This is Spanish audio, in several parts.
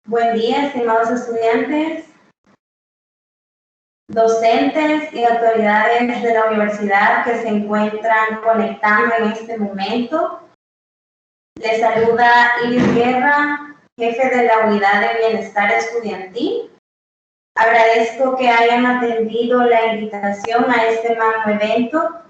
Buen día, estimados estudiantes, docentes y autoridades de la universidad que se encuentran conectando en este momento. Les saluda Iris Guerra, jefe de la Unidad de Bienestar Estudiantil. Agradezco que hayan atendido la invitación a este magno evento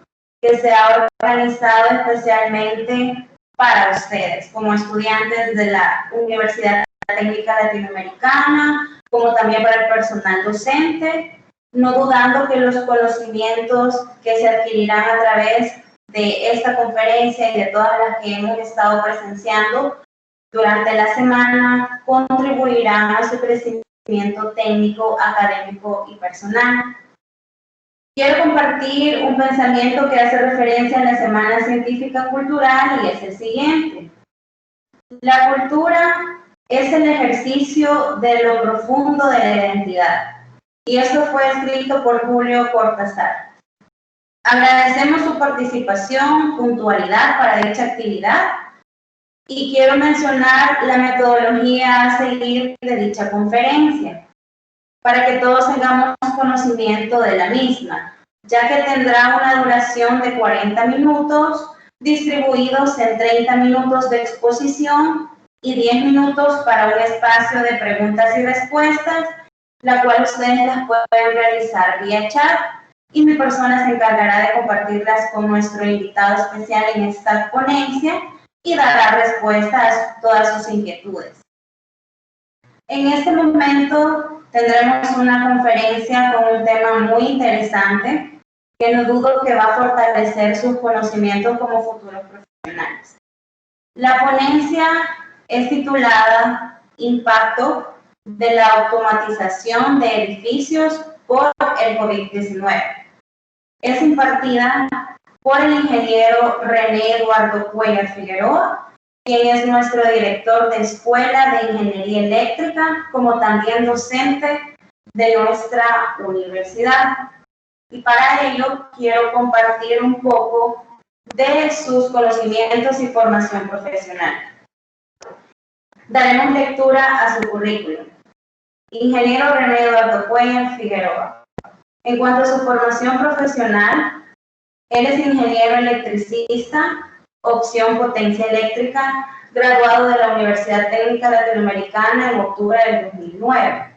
que se ha organizado especialmente para ustedes, como estudiantes de la Universidad Técnica Latinoamericana, como también para el personal docente, no dudando que los conocimientos que se adquirirán a través de esta conferencia y de todas las que hemos estado presenciando durante la semana contribuirán a su crecimiento técnico, académico y personal. Quiero compartir un pensamiento que hace referencia a la Semana Científica Cultural y es el siguiente. La cultura es el ejercicio de lo profundo de la identidad. Y esto fue escrito por Julio Cortázar. Agradecemos su participación, puntualidad para dicha actividad y quiero mencionar la metodología a seguir de dicha conferencia para que todos tengamos conocimiento de la misma, ya que tendrá una duración de 40 minutos distribuidos en 30 minutos de exposición y 10 minutos para un espacio de preguntas y respuestas, la cual ustedes las pueden realizar vía chat y mi persona se encargará de compartirlas con nuestro invitado especial en esta ponencia y dará respuesta a todas sus inquietudes. En este momento tendremos una conferencia con un tema muy interesante que no dudo que va a fortalecer sus conocimientos como futuros profesionales. La ponencia es titulada Impacto de la automatización de edificios por el COVID-19. Es impartida por el ingeniero René Eduardo Cuellar Figueroa, quien es nuestro director de Escuela de Ingeniería Eléctrica, como también docente de nuestra universidad. Y para ello quiero compartir un poco de sus conocimientos y formación profesional. Daremos lectura a su currículum. Ingeniero René Eduardo Cuellar Figueroa. En cuanto a su formación profesional, él es ingeniero electricista, opción potencia eléctrica, graduado de la Universidad Técnica Latinoamericana en octubre del 2009.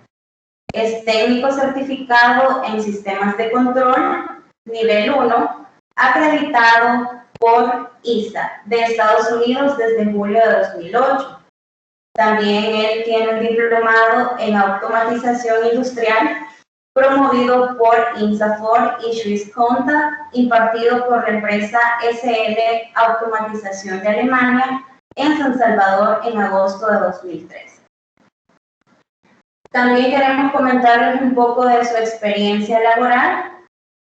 Es técnico certificado en sistemas de control, nivel 1, acreditado por ISA de Estados Unidos desde julio de 2008. También él tiene un diplomado en automatización industrial promovido por INSAFOR y Swissconta, impartido por la empresa SL Automatización de Alemania en San Salvador en agosto de 2003. También queremos comentarles un poco de su experiencia laboral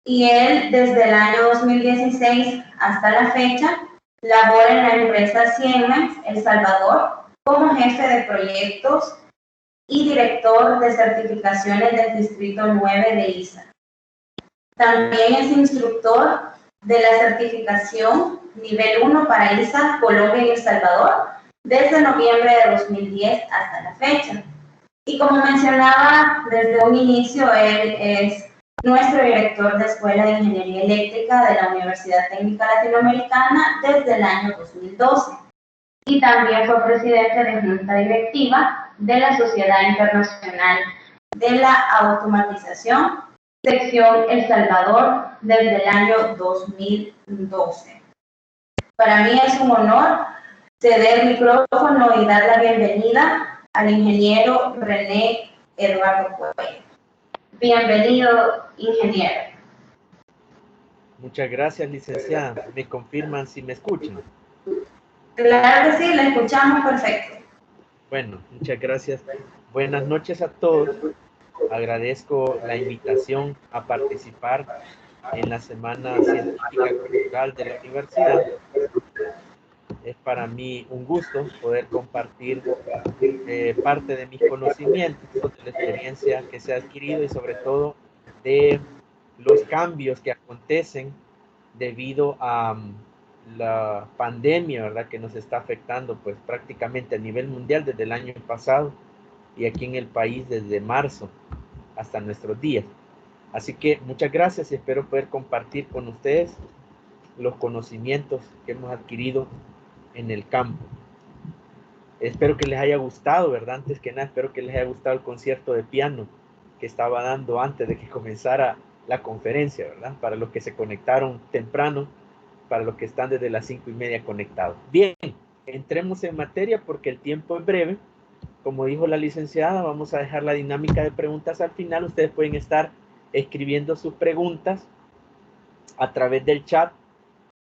y él desde el año 2016 hasta la fecha labora en la empresa Siemens El Salvador como jefe de proyectos y director de certificaciones del Distrito 9 de ISA. También es instructor de la certificación nivel 1 para ISA, Colombia y El Salvador desde noviembre de 2010 hasta la fecha. Y como mencionaba desde un inicio, él es nuestro director de Escuela de Ingeniería Eléctrica de la Universidad Técnica Latinoamericana desde el año 2012. Y también fue presidente de Junta Directiva de la Sociedad Internacional de la Automatización, sección El Salvador, desde el año 2012. Para mí es un honor ceder el micrófono y dar la bienvenida al ingeniero René Eduardo Cuellar. Bienvenido, ingeniero. Muchas gracias, licenciada. ¿Me confirman si me escuchan? Claro que sí, la escuchamos perfecto. Bueno, muchas gracias. Buenas noches a todos. Agradezco la invitación a participar en la Semana Científica Cultural de la Universidad. Es para mí un gusto poder compartir parte de mis conocimientos, de la experiencia que se ha adquirido y sobre todo de los cambios que acontecen debido a la pandemia, ¿verdad? Que nos está afectando pues prácticamente a nivel mundial desde el año pasado y aquí en el país desde marzo hasta nuestros días. Así que muchas gracias y espero poder compartir con ustedes los conocimientos que hemos adquirido en el campo. Espero que les haya gustado, ¿verdad? Antes que nada, espero que les haya gustado el concierto de piano que estaba dando antes de que comenzara la conferencia, ¿verdad? Para los que se conectaron temprano, para los que están desde las 5:30 conectados. Bien, entremos en materia porque el tiempo es breve. Como dijo la licenciada, vamos a dejar la dinámica de preguntas al final. Ustedes pueden estar escribiendo sus preguntas a través del chat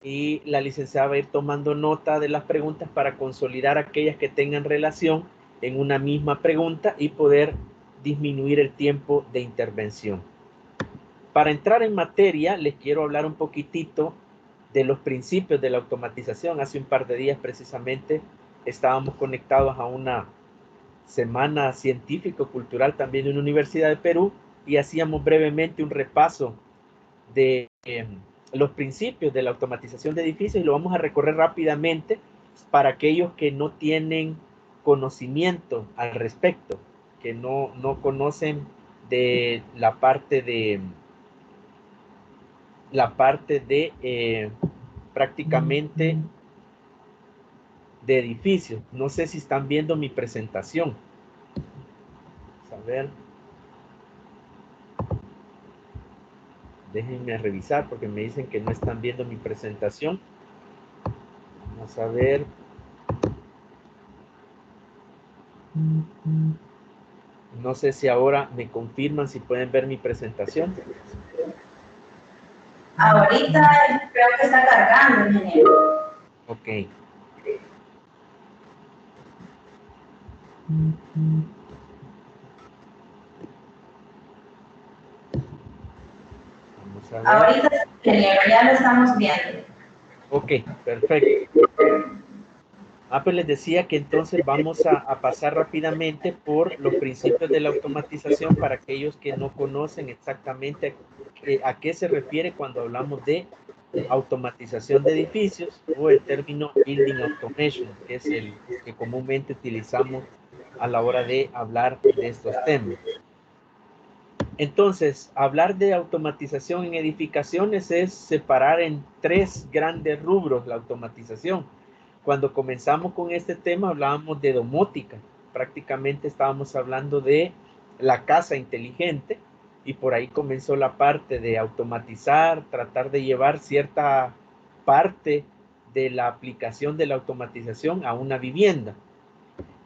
y la licenciada va a ir tomando nota de las preguntas para consolidar aquellas que tengan relación en una misma pregunta y poder disminuir el tiempo de intervención. Para entrar en materia, les quiero hablar un poquitito de los principios de la automatización. Hace un par de días precisamente estábamos conectados a una semana científico-cultural también en una universidad de Perú y hacíamos brevemente un repaso de los principios de la automatización de edificios y lo vamos a recorrer rápidamente para aquellos que no tienen conocimiento al respecto, que no conocen de la parte de prácticamente de edificios. No sé si están viendo mi presentación. Vamos a ver. Déjenme revisar porque me dicen que no están viendo mi presentación. Vamos a ver. No sé si ahora me confirman si pueden ver mi presentación. Ahorita creo que está cargando, ingeniero. Ok. Vamos a ver. Ahorita, ingeniero, ya lo estamos viendo. Ok, perfecto. Pues les decía que entonces vamos a pasar rápidamente por los principios de la automatización para aquellos que no conocen exactamente a qué se refiere cuando hablamos de automatización de edificios o el término Building Automation, que es el que comúnmente utilizamos a la hora de hablar de estos temas. Entonces, hablar de automatización en edificaciones es separar en tres grandes rubros la automatización. Cuando comenzamos con este tema hablábamos de domótica, prácticamente estábamos hablando de la casa inteligente y por ahí comenzó la parte de automatizar, tratar de llevar cierta parte de la aplicación de la automatización a una vivienda.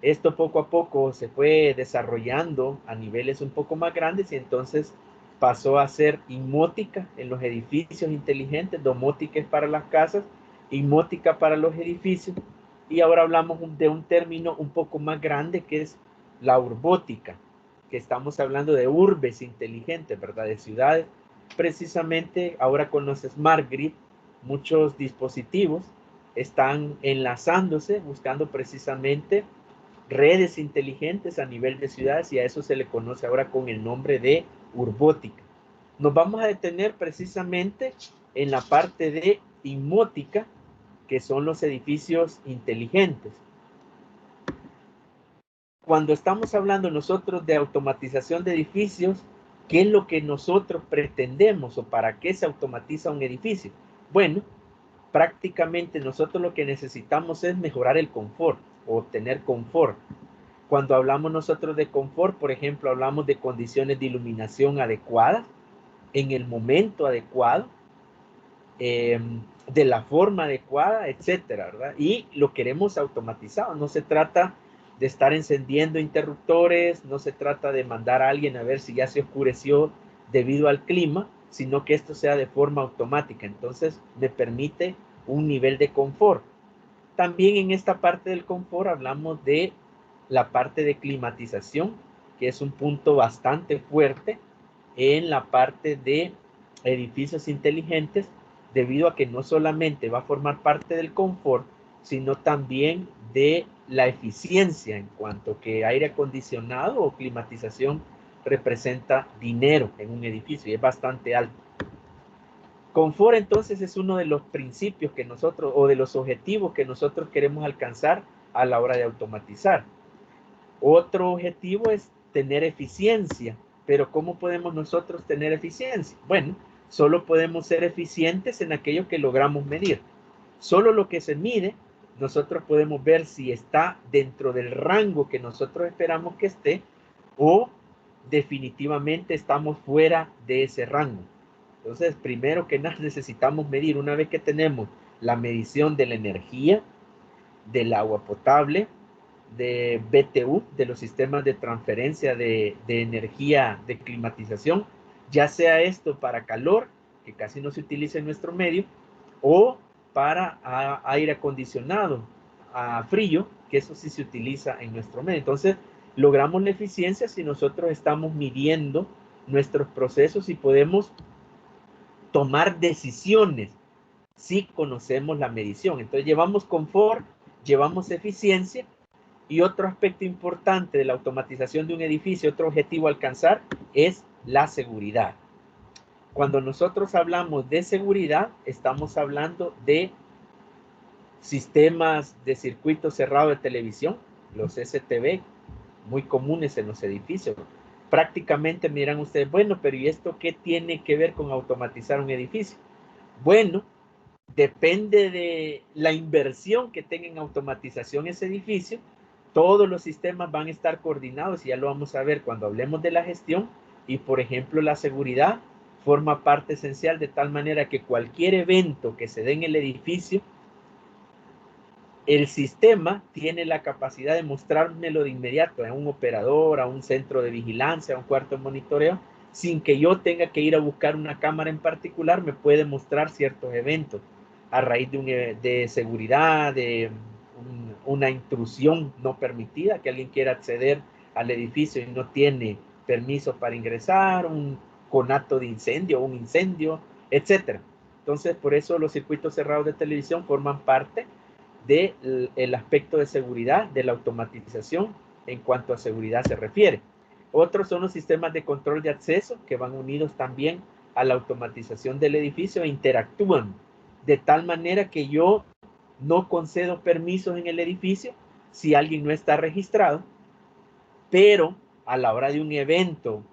Esto poco a poco se fue desarrollando a niveles un poco más grandes y entonces pasó a ser inmótica en los edificios inteligentes, domótica es para las casas, inmótica para los edificios, y ahora hablamos de un término un poco más grande que es la urbótica, que estamos hablando de urbes inteligentes, ¿verdad? De ciudades. Precisamente ahora con los Smart Grid, muchos dispositivos están enlazándose, buscando precisamente redes inteligentes a nivel de ciudades y a eso se le conoce ahora con el nombre de urbótica. Nos vamos a detener precisamente en la parte de inmótica, que son los edificios inteligentes. Cuando estamos hablando nosotros de automatización de edificios, ¿qué es lo que nosotros pretendemos o para qué se automatiza un edificio? Bueno, prácticamente nosotros lo que necesitamos es mejorar el confort o obtener confort. Cuando hablamos nosotros de confort, por ejemplo, hablamos de condiciones de iluminación adecuadas, en el momento adecuado, de la forma adecuada, etcétera, ¿verdad? Y lo queremos automatizado. No se trata de estar encendiendo interruptores, no se trata de mandar a alguien a ver si ya se oscureció debido al clima, sino que esto sea de forma automática. Entonces, me permite un nivel de confort. También en esta parte del confort hablamos de la parte de climatización, que es un punto bastante fuerte en la parte de edificios inteligentes, debido a que no solamente va a formar parte del confort, sino también de la eficiencia, en cuanto que aire acondicionado o climatización representa dinero en un edificio y es bastante alto. Confort entonces es uno de los principios que nosotros, o de los objetivos que nosotros queremos alcanzar a la hora de automatizar. Otro objetivo es tener eficiencia. Pero ¿cómo podemos nosotros tener eficiencia? Bueno, solo podemos ser eficientes en aquello que logramos medir. Solo lo que se mide, nosotros podemos ver si está dentro del rango que nosotros esperamos que esté o definitivamente estamos fuera de ese rango. Entonces, primero que nada necesitamos medir. Una vez que tenemos la medición de la energía, del agua potable, de BTU, de los sistemas de transferencia de energía de climatización, ya sea esto para calor, que casi no se utiliza en nuestro medio, o para aire acondicionado, a frío, que eso sí se utiliza en nuestro medio. Entonces, logramos la eficiencia si nosotros estamos midiendo nuestros procesos y podemos tomar decisiones si conocemos la medición. Entonces, llevamos confort, llevamos eficiencia. Y otro aspecto importante de la automatización de un edificio, otro objetivo a alcanzar, es la seguridad. Cuando nosotros hablamos de seguridad, estamos hablando de sistemas de circuito cerrado de televisión, los STV, muy comunes en los edificios. Prácticamente miran ustedes, bueno, pero ¿y esto qué tiene que ver con automatizar un edificio? Bueno, depende de la inversión que tenga en automatización ese edificio. Todos los sistemas van a estar coordinados y ya lo vamos a ver cuando hablemos de la gestión. Y por ejemplo, la seguridad forma parte esencial de tal manera que cualquier evento que se dé en el edificio, el sistema tiene la capacidad de mostrármelo de inmediato a un operador, a un centro de vigilancia, a un cuarto de monitoreo, sin que yo tenga que ir a buscar una cámara en particular. Me puede mostrar ciertos eventos a raíz de seguridad, de una intrusión no permitida, que alguien quiera acceder al edificio y no tiene permiso para ingresar, un conato de incendio, un incendio, etcétera. Entonces, por eso los circuitos cerrados de televisión forman parte del aspecto de seguridad, de la automatización en cuanto a seguridad se refiere. Otros son los sistemas de control de acceso que van unidos también a la automatización del edificio e interactúan de tal manera que yo no concedo permisos en el edificio si alguien no está registrado, pero a la hora de un evento,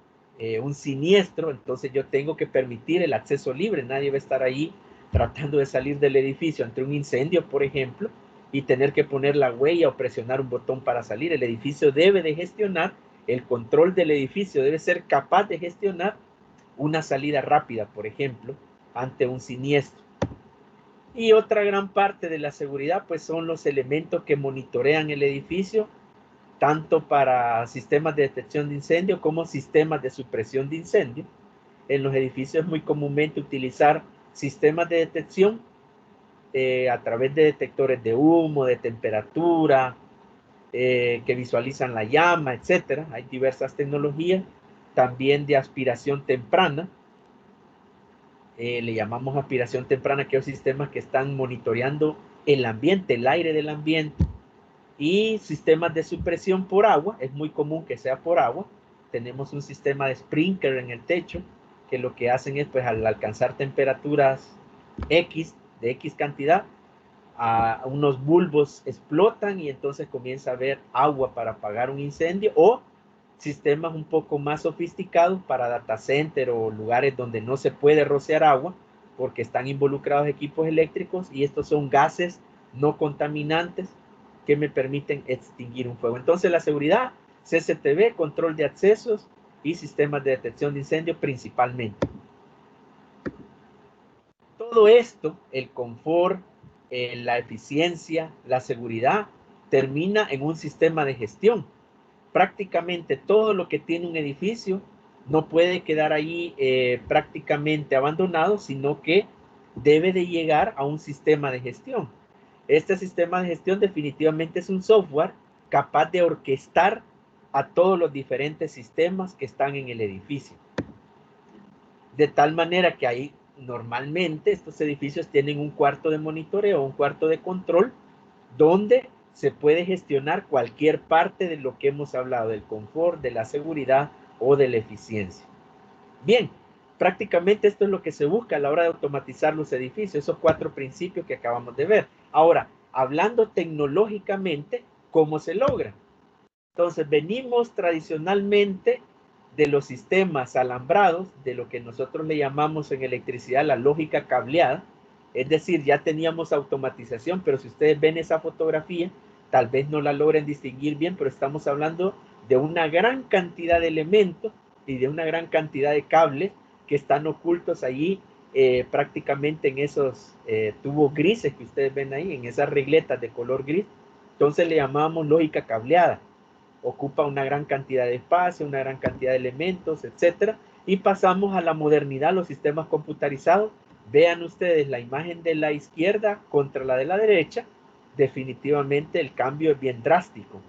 un siniestro, entonces yo tengo que permitir el acceso libre. Nadie va a estar ahí tratando de salir del edificio ante un incendio, por ejemplo, y tener que poner la huella o presionar un botón para salir. El edificio debe de gestionar, el control del edificio debe ser capaz de gestionar una salida rápida, por ejemplo, ante un siniestro. Y otra gran parte de la seguridad, pues son los elementos que monitorean el edificio, tanto para sistemas de detección de incendio como sistemas de supresión de incendio. En los edificios es muy comúnmente utilizar sistemas de detección a través de detectores de humo, de temperatura, que visualizan la llama, etcétera. Hay diversas tecnologías, también de aspiración temprana. Le llamamos aspiración temprana a aquellos sistemas que están monitoreando el ambiente, el aire del ambiente. Y sistemas de supresión por agua, es muy común que sea por agua. Tenemos un sistema de sprinkler en el techo, que lo que hacen es, pues al alcanzar temperaturas X, de X cantidad, unos bulbos explotan y entonces comienza a haber agua para apagar un incendio, o sistemas un poco más sofisticados para data center o lugares donde no se puede rociar agua porque están involucrados equipos eléctricos, y estos son gases no contaminantes que me permiten extinguir un fuego. Entonces la seguridad, CCTV, control de accesos y sistemas de detección de incendios principalmente. Todo esto, el confort, la eficiencia, la seguridad, termina en un sistema de gestión. Prácticamente todo lo que tiene un edificio no puede quedar ahí prácticamente abandonado, sino que debe de llegar a un sistema de gestión. Este sistema de gestión definitivamente es un software capaz de orquestar a todos los diferentes sistemas que están en el edificio. De tal manera que ahí normalmente estos edificios tienen un cuarto de monitoreo, un cuarto de control, donde se puede gestionar cualquier parte de lo que hemos hablado, del confort, de la seguridad o de la eficiencia. Bien, prácticamente esto es lo que se busca a la hora de automatizar los edificios, esos 4 principios que acabamos de ver. Ahora, hablando tecnológicamente, ¿cómo se logra? Entonces, venimos tradicionalmente de los sistemas alambrados, de lo que nosotros le llamamos en electricidad la lógica cableada. Es decir, ya teníamos automatización, pero si ustedes ven esa fotografía, tal vez no la logren distinguir bien, pero estamos hablando de una gran cantidad de elementos y de una gran cantidad de cables que están ocultos allí prácticamente en esos tubos grises que ustedes ven ahí, en esas regletas de color gris. Entonces le llamamos lógica cableada. Ocupa una gran cantidad de espacio, una gran cantidad de elementos, etcétera. Y pasamos a la modernidad, los sistemas computarizados. Vean ustedes la imagen de la izquierda contra la de la derecha. Definitivamente el cambio es bien drástico.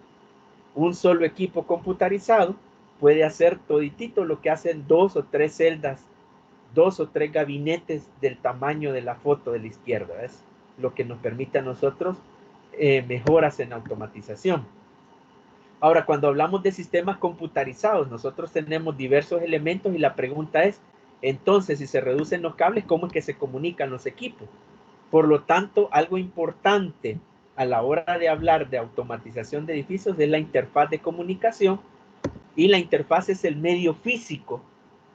Un solo equipo computarizado puede hacer toditito lo que hacen 2 o 3 celdas, 2 o 3 gabinetes del tamaño de la foto de la izquierda. Es lo que nos permite a nosotros mejoras en automatización. Ahora, cuando hablamos de sistemas computarizados, nosotros tenemos diversos elementos y la pregunta es, entonces, si se reducen los cables, ¿cómo es que se comunican los equipos? Por lo tanto, algo importante a la hora de hablar de automatización de edificios es la interfaz de comunicación, y la interfaz es el medio físico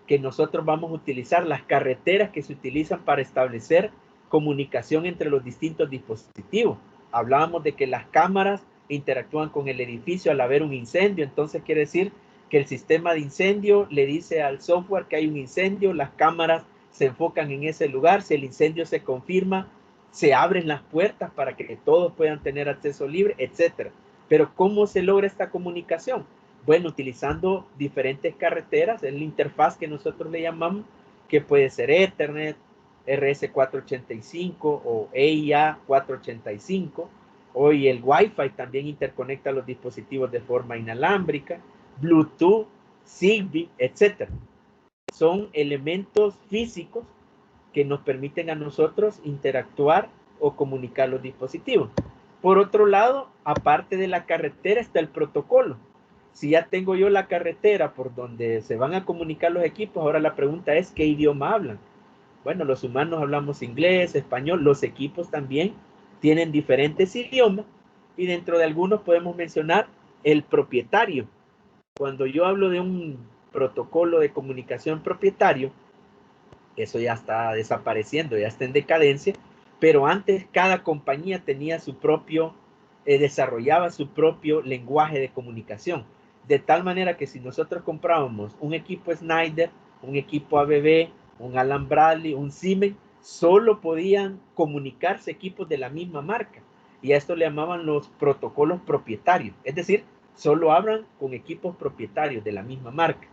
que nosotros vamos a utilizar, las carreteras que se utilizan para establecer comunicación entre los distintos dispositivos. Hablábamos de que las cámaras interactúan con el edificio al haber un incendio, entonces quiere decir que el sistema de incendio le dice al software que hay un incendio, las cámaras se enfocan en ese lugar, si el incendio se confirma, se abren las puertas para que todos puedan tener acceso libre, etc. Pero ¿cómo se logra esta comunicación? Bueno, utilizando diferentes carreteras, es la interfaz que nosotros le llamamos, que puede ser Ethernet, RS485 o EIA 485. Hoy el Wi-Fi también interconecta los dispositivos de forma inalámbrica, Bluetooth, Zigbee, etc. Son elementos físicos que nos permiten a nosotros interactuar o comunicar los dispositivos. Por otro lado, aparte de la carretera está el protocolo. Si ya tengo yo la carretera por donde se van a comunicar los equipos, ahora la pregunta es, ¿qué idioma hablan? Bueno, los humanos hablamos inglés, español, los equipos también tienen diferentes idiomas y dentro de algunos podemos mencionar el propietario. Cuando yo hablo de un protocolo de comunicación propietario, eso ya está desapareciendo, ya está en decadencia, pero antes cada compañía tenía su propio, desarrollaba su propio lenguaje de comunicación, de tal manera que si nosotros comprábamos un equipo Schneider, un equipo ABB, un Allen Bradley, un Siemens, solo podían comunicarse equipos de la misma marca, y a esto le llamaban los protocolos propietarios, es decir, solo hablan con equipos propietarios de la misma marca.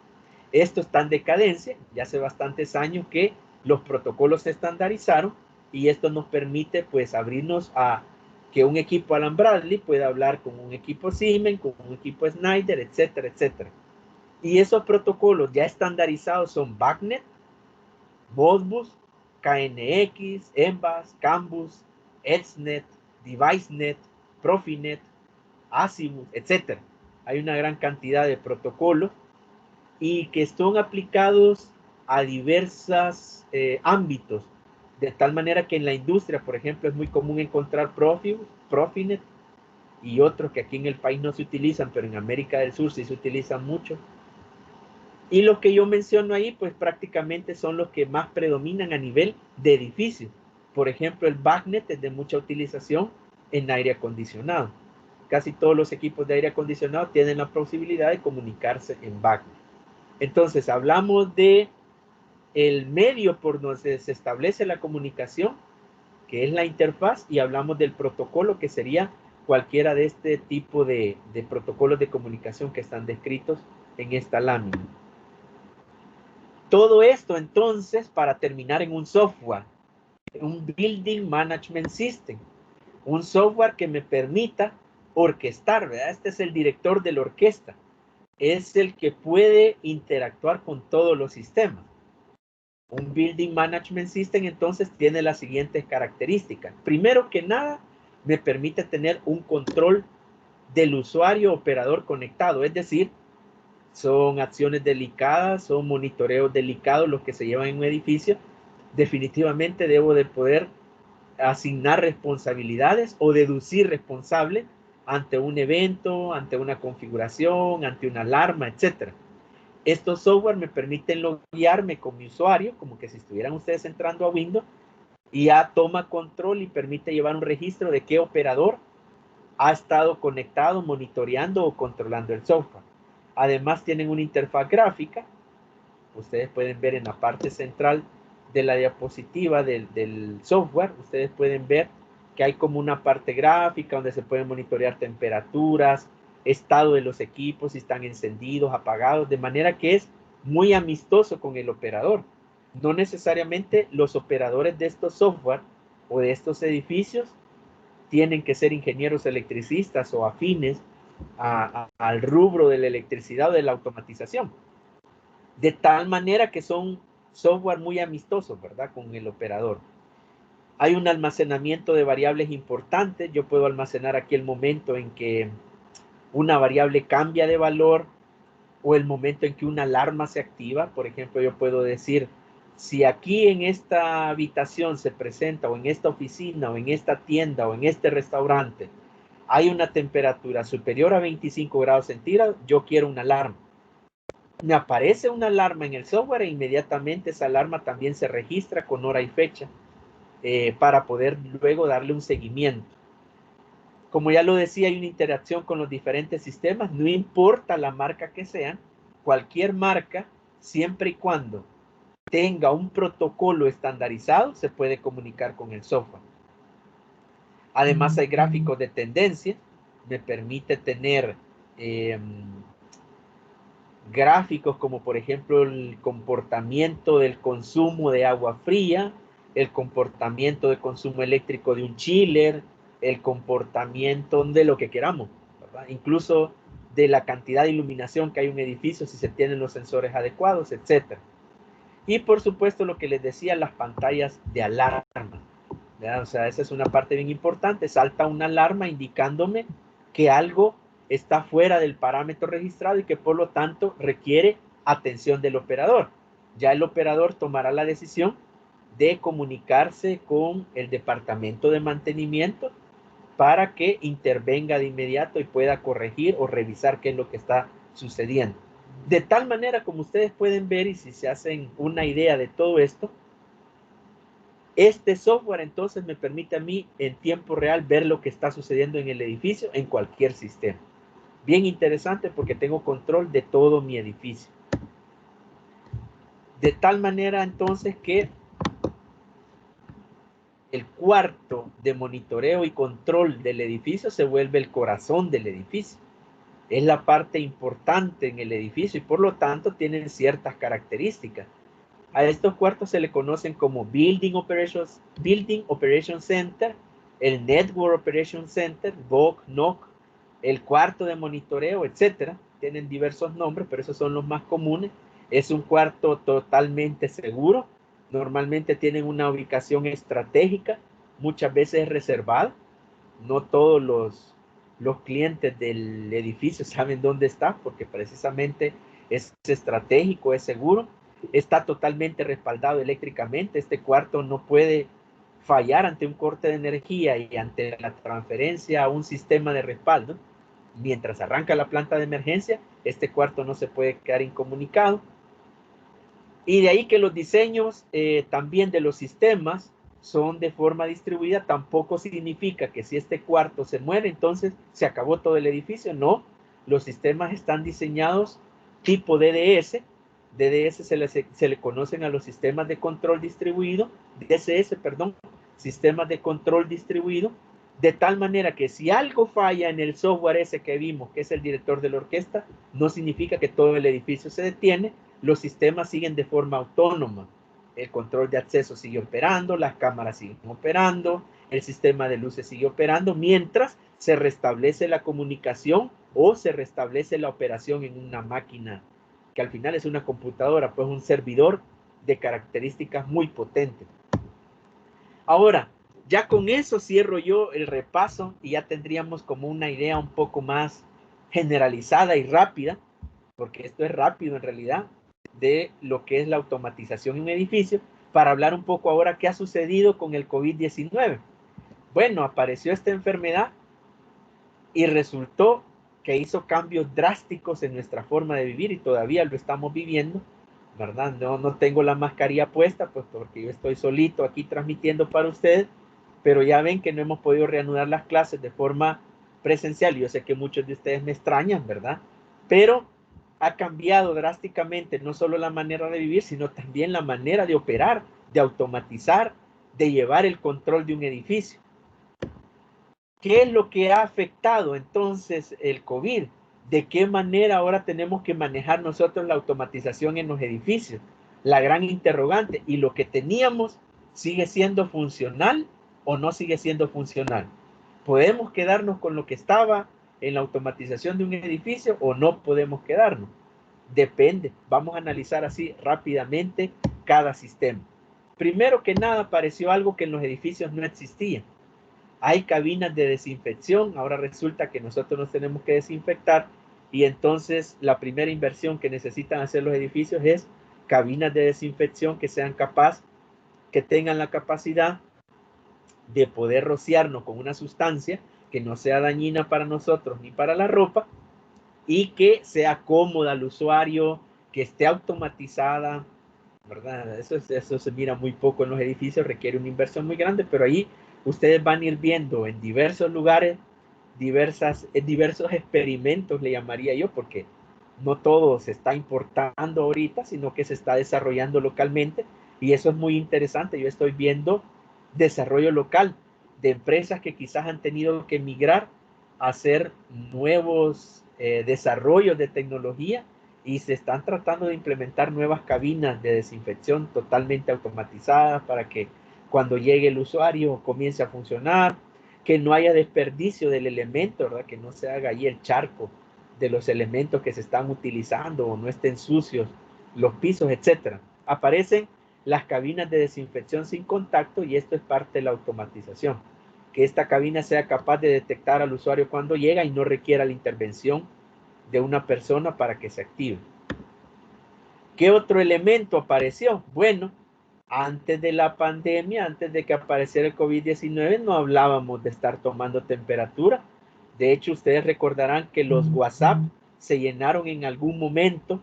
Esto está en decadencia, ya hace bastantes años que los protocolos se estandarizaron y esto nos permite pues abrirnos a que un equipo Allen Bradley pueda hablar con un equipo Siemens, con un equipo Schneider, etcétera, etcétera. Y esos protocolos ya estandarizados son BACnet, Modbus, KNX, Embas, Cambus, EdgeNet, DeviceNet, Profinet, Azibus, etcétera. Hay una gran cantidad de protocolos y que son aplicados a diversos ámbitos, de tal manera que en la industria, por ejemplo, es muy común encontrar Profinet y otros que aquí en el país no se utilizan, pero en América del Sur sí se utilizan mucho. Y los que yo menciono ahí, pues prácticamente son los que más predominan a nivel de edificio. Por ejemplo, el BACnet es de mucha utilización en aire acondicionado. Casi todos los equipos de aire acondicionado tienen la posibilidad de comunicarse en BACnet. Entonces, hablamos de el medio por donde se establece la comunicación, que es la interfaz, y hablamos del protocolo, que sería cualquiera de este tipo de protocolos de comunicación que están descritos en esta lámina. Todo esto, entonces, para terminar en un software, un Building Management System, un software que me permita orquestar, ¿verdad? Este es el director de la orquesta. Es el que puede interactuar con todos los sistemas. Un Building Management System entonces tiene las siguientes características. Primero que nada, me permite tener un control del usuario operador conectado, es decir, son acciones delicadas, son monitoreos delicados los que se llevan en un edificio. Definitivamente debo de poder asignar responsabilidades o deducir responsables ante un evento, ante una configuración, ante una alarma, etc. Estos software me permiten loguearme con mi usuario, como que si estuvieran ustedes entrando a Windows, y ya toma control y permite llevar un registro de qué operador ha estado conectado, monitoreando o controlando el software. Además tienen una interfaz gráfica. Ustedes pueden ver en la parte central de la diapositiva del software, ustedes pueden ver que hay como una parte gráfica donde se pueden monitorear temperaturas, estado de los equipos, si están encendidos, apagados, de manera que es muy amistoso con el operador. No necesariamente los operadores de estos software o de estos edificios tienen que ser ingenieros electricistas o afines al rubro de la electricidad o de la automatización. De tal manera que son software muy amistosos, ¿verdad? Con el operador. Hay un almacenamiento de variables importantes. Yo puedo almacenar aquí el momento en que una variable cambia de valor o el momento en que una alarma se activa. Por ejemplo, yo puedo decir, si aquí en esta habitación se presenta, o en esta oficina, o en esta tienda, o en este restaurante, hay una temperatura superior a 25 grados centígrados, yo quiero una alarma. Me aparece una alarma en el software e inmediatamente esa alarma también se registra con hora y fecha para poder luego darle un seguimiento. Como ya lo decía, hay una interacción con los diferentes sistemas, no importa la marca que sean, cualquier marca, siempre y cuando tenga un protocolo estandarizado, se puede comunicar con el software. Además hay gráficos de tendencia, me permite tener gráficos como por ejemplo el comportamiento del consumo de agua fría, el comportamiento de consumo eléctrico de un chiller, el comportamiento de lo que queramos, ¿verdad? Incluso de la cantidad de iluminación que hay en un edificio, si se tienen los sensores adecuados, etc. Y por supuesto lo que les decía, las pantallas de alarma, ¿verdad? O sea, esa es una parte bien importante, salta una alarma indicándome que algo está fuera del parámetro registrado y que por lo tanto requiere atención del operador. Ya el operador tomará la decisión de comunicarse con el departamento de mantenimiento para que intervenga de inmediato y pueda corregir o revisar qué es lo que está sucediendo. De tal manera, como ustedes pueden ver, y si se hacen una idea de todo esto, este software entonces me permite a mí en tiempo real ver lo que está sucediendo en el edificio en cualquier sistema. Bien interesante porque tengo control de todo mi edificio. De tal manera entonces que el cuarto de monitoreo y control del edificio se vuelve el corazón del edificio. Es la parte importante en el edificio y por lo tanto tienen ciertas características. A estos cuartos se le conocen como Building Operation Center, el Network Operation Center, BOC, NOC, el cuarto de monitoreo, etcétera. Tienen diversos nombres, pero esos son los más comunes. Es un cuarto totalmente seguro. Normalmente tienen una ubicación estratégica, muchas veces reservada. No todos los clientes del edificio saben dónde está, porque precisamente es estratégico, es seguro, está totalmente respaldado eléctricamente. Este cuarto no puede fallar ante un corte de energía y ante la transferencia a un sistema de respaldo. Mientras arranca la planta de emergencia, este cuarto no se puede quedar incomunicado. Y de ahí que los diseños también de los sistemas son de forma distribuida. Tampoco significa que si este cuarto se muere, entonces se acabó todo el edificio. No, los sistemas están diseñados tipo DDS. DDS se le conocen a los sistemas de control distribuido, DSS, perdón, sistemas de control distribuido, de tal manera que si algo falla en el software ese que vimos, que es el director de la orquesta, no significa que todo el edificio se detiene. Los sistemas siguen de forma autónoma. El control de acceso sigue operando, las cámaras siguen operando, el sistema de luces sigue operando, mientras se restablece la comunicación o se restablece la operación en una máquina, que al final es una computadora, pues un servidor de características muy potentes. Ahora, ya con eso cierro yo el repaso y ya tendríamos como una idea un poco más generalizada y rápida, porque esto es rápido en realidad, de lo que es la automatización en un edificio, para hablar un poco ahora qué ha sucedido con el COVID-19. Bueno, apareció esta enfermedad y resultó que hizo cambios drásticos en nuestra forma de vivir y todavía lo estamos viviendo, ¿verdad? No tengo la mascarilla puesta, pues porque yo estoy solito aquí transmitiendo para ustedes, pero ya ven que no hemos podido reanudar las clases de forma presencial. Yo sé que muchos de ustedes me extrañan, ¿verdad? Pero ha cambiado drásticamente no solo la manera de vivir, sino también la manera de operar, de automatizar, de llevar el control de un edificio. ¿Qué es lo que ha afectado entonces el COVID? ¿De qué manera ahora tenemos que manejar nosotros la automatización en los edificios? La gran interrogante. ¿Y lo que teníamos sigue siendo funcional o no sigue siendo funcional? ¿Podemos quedarnos con lo que estaba en la automatización de un edificio o no podemos quedarnos? Depende. Vamos a analizar así rápidamente cada sistema. Primero que nada, apareció algo que en los edificios no existía. Hay cabinas de desinfección, ahora resulta que nosotros nos tenemos que desinfectar y entonces la primera inversión que necesitan hacer los edificios es cabinas de desinfección que sean capaces, que tengan la capacidad de poder rociarnos con una sustancia que no sea dañina para nosotros ni para la ropa y que sea cómoda al usuario, que esté automatizada, ¿verdad? Eso se mira muy poco en los edificios, requiere una inversión muy grande, pero ahí ustedes van a ir viendo en diversos lugares, diversos experimentos, le llamaría yo, porque no todo se está importando ahorita, sino que se está desarrollando localmente, y eso es muy interesante. Yo estoy viendo desarrollo local de empresas que quizás han tenido que migrar a hacer nuevos desarrollos de tecnología y se están tratando de implementar nuevas cabinas de desinfección totalmente automatizadas para que cuando llegue el usuario comience a funcionar, que no haya desperdicio del elemento, ¿verdad? Que no se haga ahí el charco de los elementos que se están utilizando o no estén sucios los pisos, etcétera. Aparecen las cabinas de desinfección sin contacto y esto es parte de la automatización. Que esta cabina sea capaz de detectar al usuario cuando llega y no requiera la intervención de una persona para que se active. ¿Qué otro elemento apareció? Bueno, antes de la pandemia, antes de que apareciera el COVID-19, no hablábamos de estar tomando temperatura. De hecho, ustedes recordarán que los WhatsApp se llenaron en algún momento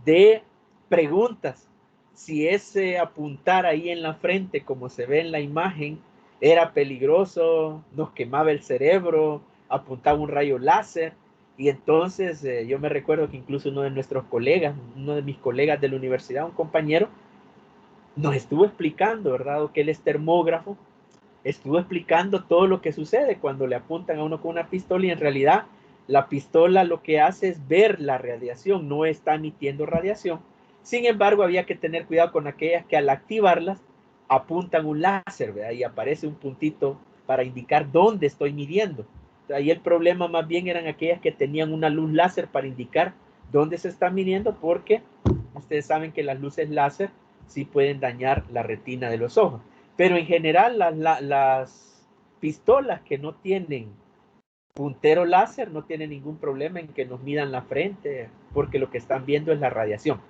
de preguntas. Si ese apuntar ahí en la frente, como se ve en la imagen, era peligroso, nos quemaba el cerebro, apuntaba un rayo láser. Y entonces yo me recuerdo que incluso uno de nuestros colegas, uno de mis colegas de la universidad, un compañero, nos estuvo explicando, ¿verdad? Que él es termógrafo, estuvo explicando todo lo que sucede cuando le apuntan a uno con una pistola y en realidad la pistola lo que hace es ver la radiación, no está emitiendo radiación. Sin embargo, había que tener cuidado con aquellas que al activarlas apuntan un láser, ¿verdad? Y aparece un puntito para indicar dónde estoy midiendo. Ahí el problema más bien eran aquellas que tenían una luz láser para indicar dónde se está midiendo, porque ustedes saben que las luces láser sí pueden dañar la retina de los ojos. Pero en general las pistolas que no tienen puntero láser no tienen ningún problema en que nos midan la frente, porque lo que están viendo es la radiación.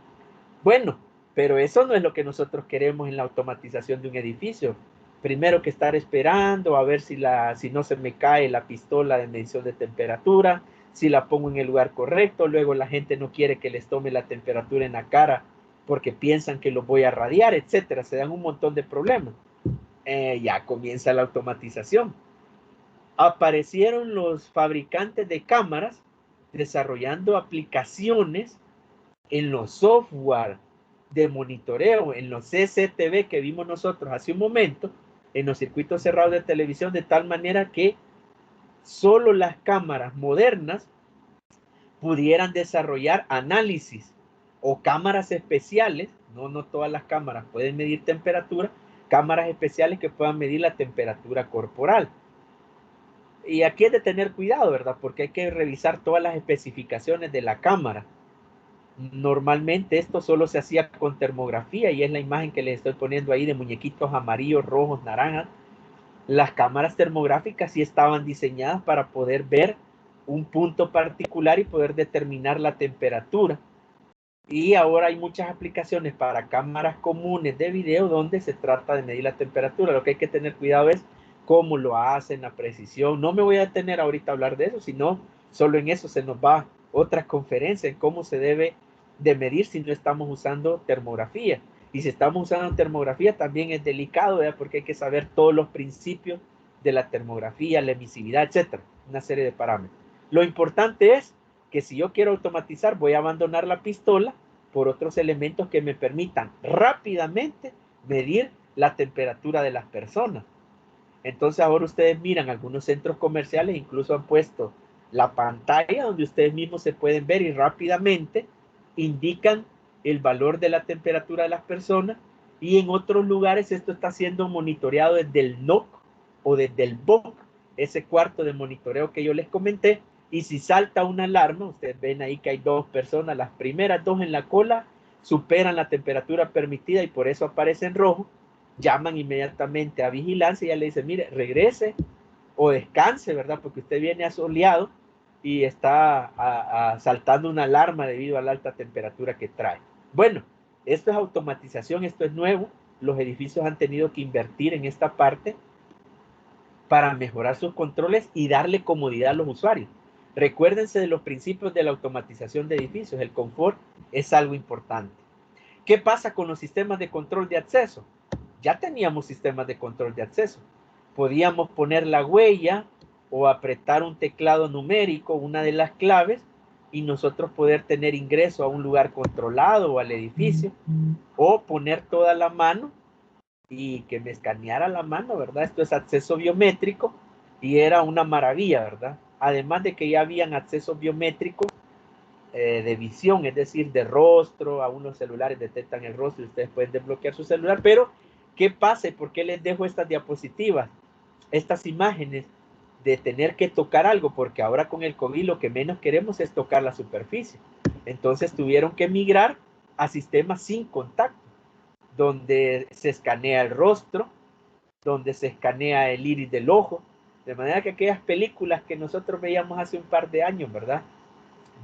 Bueno, pero eso no es lo que nosotros queremos en la automatización de un edificio. Primero que estar esperando a ver si no se me cae la pistola de medición de temperatura, si la pongo en el lugar correcto, luego la gente no quiere que les tome la temperatura en la cara porque piensan que los voy a radiar, etcétera. Se dan un montón de problemas. Ya comienza la automatización. Aparecieron los fabricantes de cámaras desarrollando aplicaciones en los software de monitoreo, en los CCTV que vimos nosotros hace un momento, en los circuitos cerrados de televisión, de tal manera que solo las cámaras modernas pudieran desarrollar análisis o cámaras especiales, no todas las cámaras pueden medir temperatura, cámaras especiales que puedan medir la temperatura corporal. Y aquí es de tener cuidado, ¿verdad? Porque hay que revisar todas las especificaciones de la cámara. Normalmente esto solo se hacía con termografía y es la imagen que les estoy poniendo ahí de muñequitos amarillos, rojos, naranjas. Las cámaras termográficas sí estaban diseñadas para poder ver un punto particular y poder determinar la temperatura. Y ahora hay muchas aplicaciones para cámaras comunes de video donde se trata de medir la temperatura. Lo que hay que tener cuidado es cómo lo hacen, la precisión. No me voy a detener ahorita a hablar de eso, sino solo en eso se nos va otra conferencia, en cómo se debe de medir si no estamos usando termografía. Y si estamos usando termografía también es delicado, ¿verdad? Porque hay que saber todos los principios de la termografía, la emisividad, etcétera, una serie de parámetros. Lo importante es que si yo quiero automatizar, voy a abandonar la pistola por otros elementos que me permitan rápidamente medir la temperatura de las personas. Entonces ahora ustedes miran algunos centros comerciales, incluso han puesto la pantalla donde ustedes mismos se pueden ver y rápidamente indican el valor de la temperatura de las personas, y en otros lugares esto está siendo monitoreado desde el NOC o desde el BOC, ese cuarto de monitoreo que yo les comenté, y si salta una alarma, ustedes ven ahí que hay dos personas, las primeras dos en la cola superan la temperatura permitida y por eso aparece en rojo, llaman inmediatamente a vigilancia y ya le dicen, mire, regrese o descanse, ¿verdad? Porque usted viene asoleado y está saltando una alarma debido a la alta temperatura que trae. Bueno, esto es automatización, esto es nuevo. Los edificios han tenido que invertir en esta parte para mejorar sus controles y darle comodidad a los usuarios. Recuérdense de los principios de la automatización de edificios. El confort es algo importante. ¿Qué pasa con los sistemas de control de acceso? Ya teníamos sistemas de control de acceso. Podíamos poner la huella o apretar un teclado numérico, una de las claves, y nosotros poder tener ingreso a un lugar controlado o al edificio, o poner toda la mano y que me escaneara la mano, ¿verdad? Esto es acceso biométrico y era una maravilla, ¿verdad? Además de que ya habían accesos biométricos de visión, es decir, de rostro. A unos celulares detectan el rostro y ustedes pueden desbloquear su celular. Pero, ¿qué pasa? ¿Por qué les dejo estas diapositivas, estas imágenes de tener que tocar algo? Porque ahora con el COVID lo que menos queremos es tocar la superficie. Entonces tuvieron que migrar a sistemas sin contacto, donde se escanea el rostro, donde se escanea el iris del ojo, de manera que aquellas películas que nosotros veíamos hace un par de años, ¿verdad?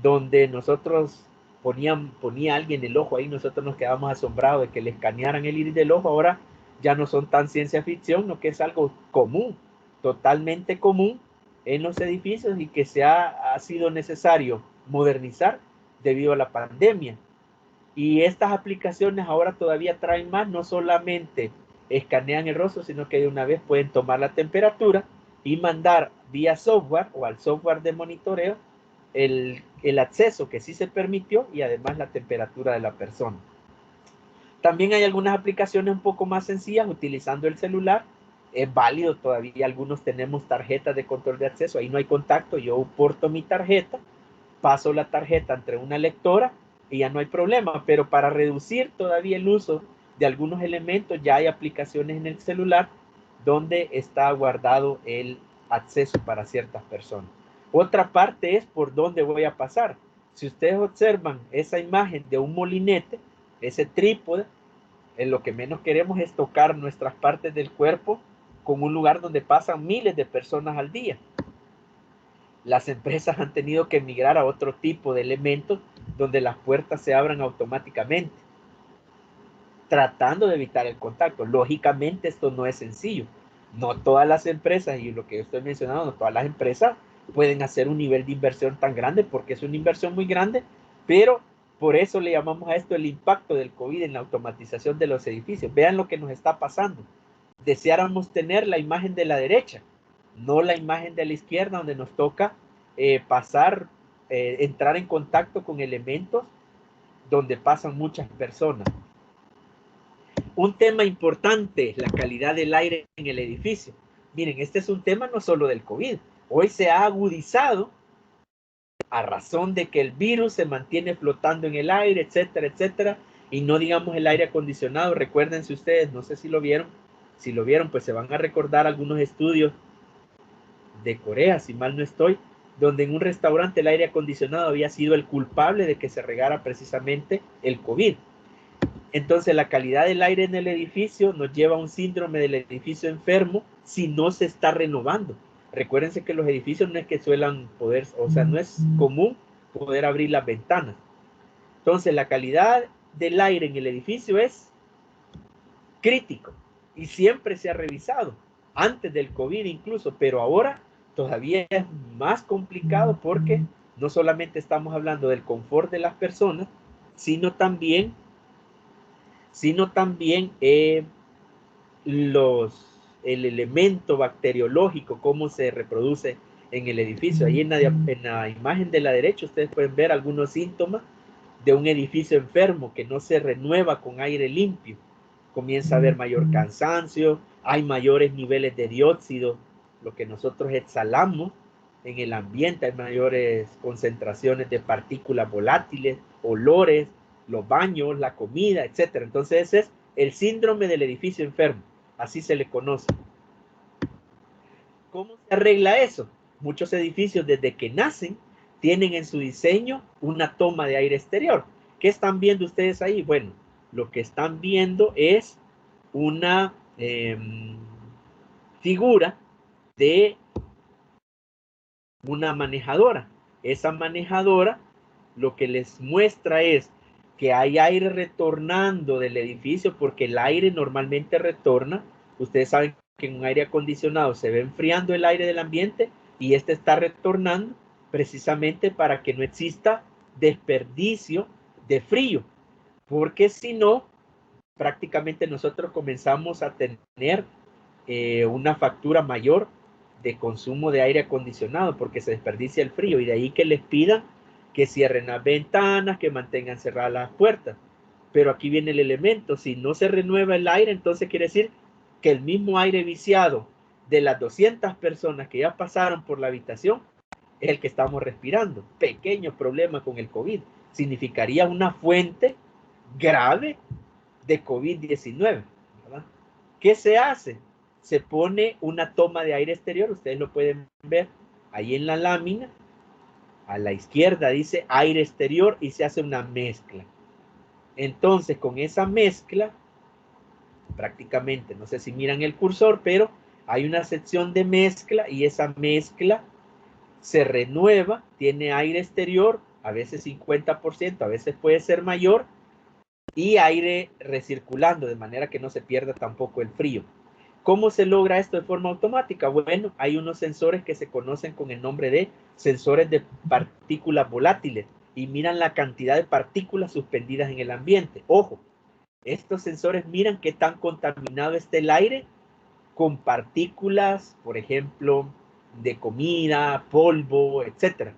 Donde nosotros ponía alguien el ojo ahí, nosotros nos quedábamos asombrados de que le escanearan el iris del ojo. Ahora ya no son tan ciencia ficción, no, que es algo común, totalmente común en los edificios, y que ha sido necesario modernizar debido a la pandemia. Y estas aplicaciones ahora todavía traen más, no solamente escanean el rostro, sino que de una vez pueden tomar la temperatura y mandar vía software o al software de monitoreo el acceso que sí se permitió y además la temperatura de la persona. También hay algunas aplicaciones un poco más sencillas utilizando el celular. Es válido, todavía algunos tenemos tarjetas de control de acceso, ahí no hay contacto, yo porto mi tarjeta, paso la tarjeta entre una lectora y ya no hay problema. Pero para reducir todavía el uso de algunos elementos, ya hay aplicaciones en el celular donde está guardado el acceso para ciertas personas. Otra parte es por dónde voy a pasar. Si ustedes observan esa imagen de un molinete, ese trípode, lo que menos queremos es tocar nuestras partes del cuerpo con un lugar donde pasan miles de personas al día. Las empresas han tenido que migrar a otro tipo de elementos donde las puertas se abran automáticamente, tratando de evitar el contacto. Lógicamente esto no es sencillo. No todas las empresas, y lo que yo estoy mencionando, no todas las empresas pueden hacer un nivel de inversión tan grande, porque es una inversión muy grande, pero por eso le llamamos a esto el impacto del COVID en la automatización de los edificios. Vean lo que nos está pasando. Deseáramos tener la imagen de la derecha, no la imagen de la izquierda, donde nos toca entrar en contacto con elementos donde pasan muchas personas. Un tema importante, la calidad del aire en el edificio. Miren, este es un tema no solo del COVID. Hoy se ha agudizado a razón de que el virus se mantiene flotando en el aire, etcétera, etcétera, y no digamos el aire acondicionado. Recuérdense ustedes, no sé si lo vieron, pues se van a recordar algunos estudios de Corea, si mal no estoy, donde en un restaurante el aire acondicionado había sido el culpable de que se regara precisamente el COVID. Entonces la calidad del aire en el edificio nos lleva a un síndrome del edificio enfermo si no se está renovando. Recuérdense que los edificios no es que suelan poder, o sea, no es común poder abrir las ventanas. Entonces la calidad del aire en el edificio es crítico y siempre se ha revisado. antes del COVID incluso, pero ahora todavía es más complicado porque no solamente estamos hablando del confort de las personas, sino también el elemento bacteriológico, cómo se reproduce en el edificio. Ahí en la imagen de la derecha ustedes pueden ver algunos síntomas de un edificio enfermo que no se renueva con aire limpio. Comienza a haber mayor cansancio, hay mayores niveles de dióxido, lo que nosotros exhalamos en el ambiente, hay mayores concentraciones de partículas volátiles, olores, los baños, la comida, etc. Entonces ese es el síndrome del edificio enfermo, así se le conoce. ¿Cómo se arregla eso? Muchos edificios desde que nacen tienen en su diseño una toma de aire exterior. ¿Qué están viendo ustedes ahí? Bueno, lo que están viendo es una figura de una manejadora. Esa manejadora lo que les muestra es que hay aire retornando del edificio, porque el aire normalmente retorna. Ustedes saben que en un aire acondicionado se va enfriando el aire del ambiente y este está retornando precisamente para que no exista desperdicio de frío, porque si no, prácticamente nosotros comenzamos a tener una factura mayor de consumo de aire acondicionado porque se desperdicia el frío, y de ahí que les pidan que cierren las ventanas, que mantengan cerradas las puertas. Pero aquí viene el elemento: si no se renueva el aire, entonces quiere decir que el mismo aire viciado de las 200 personas que ya pasaron por la habitación es el que estamos respirando. Pequeño problema con el COVID. Significaría una fuente grave de COVID-19, ¿verdad? ¿Qué se hace? Se pone una toma de aire exterior, ustedes lo pueden ver ahí en la lámina, a la izquierda dice aire exterior y se hace una mezcla. Entonces con esa mezcla, prácticamente, no sé si miran el cursor, pero hay una sección de mezcla y esa mezcla se renueva, tiene aire exterior, a veces 50%, a veces puede ser mayor, y aire recirculando, de manera que no se pierda tampoco el frío. ¿Cómo se logra esto de forma automática? Bueno, hay unos sensores que se conocen con el nombre de sensores de partículas volátiles y miran la cantidad de partículas suspendidas en el ambiente. Ojo, estos sensores miran qué tan contaminado está el aire con partículas, por ejemplo, de comida, polvo, etcétera.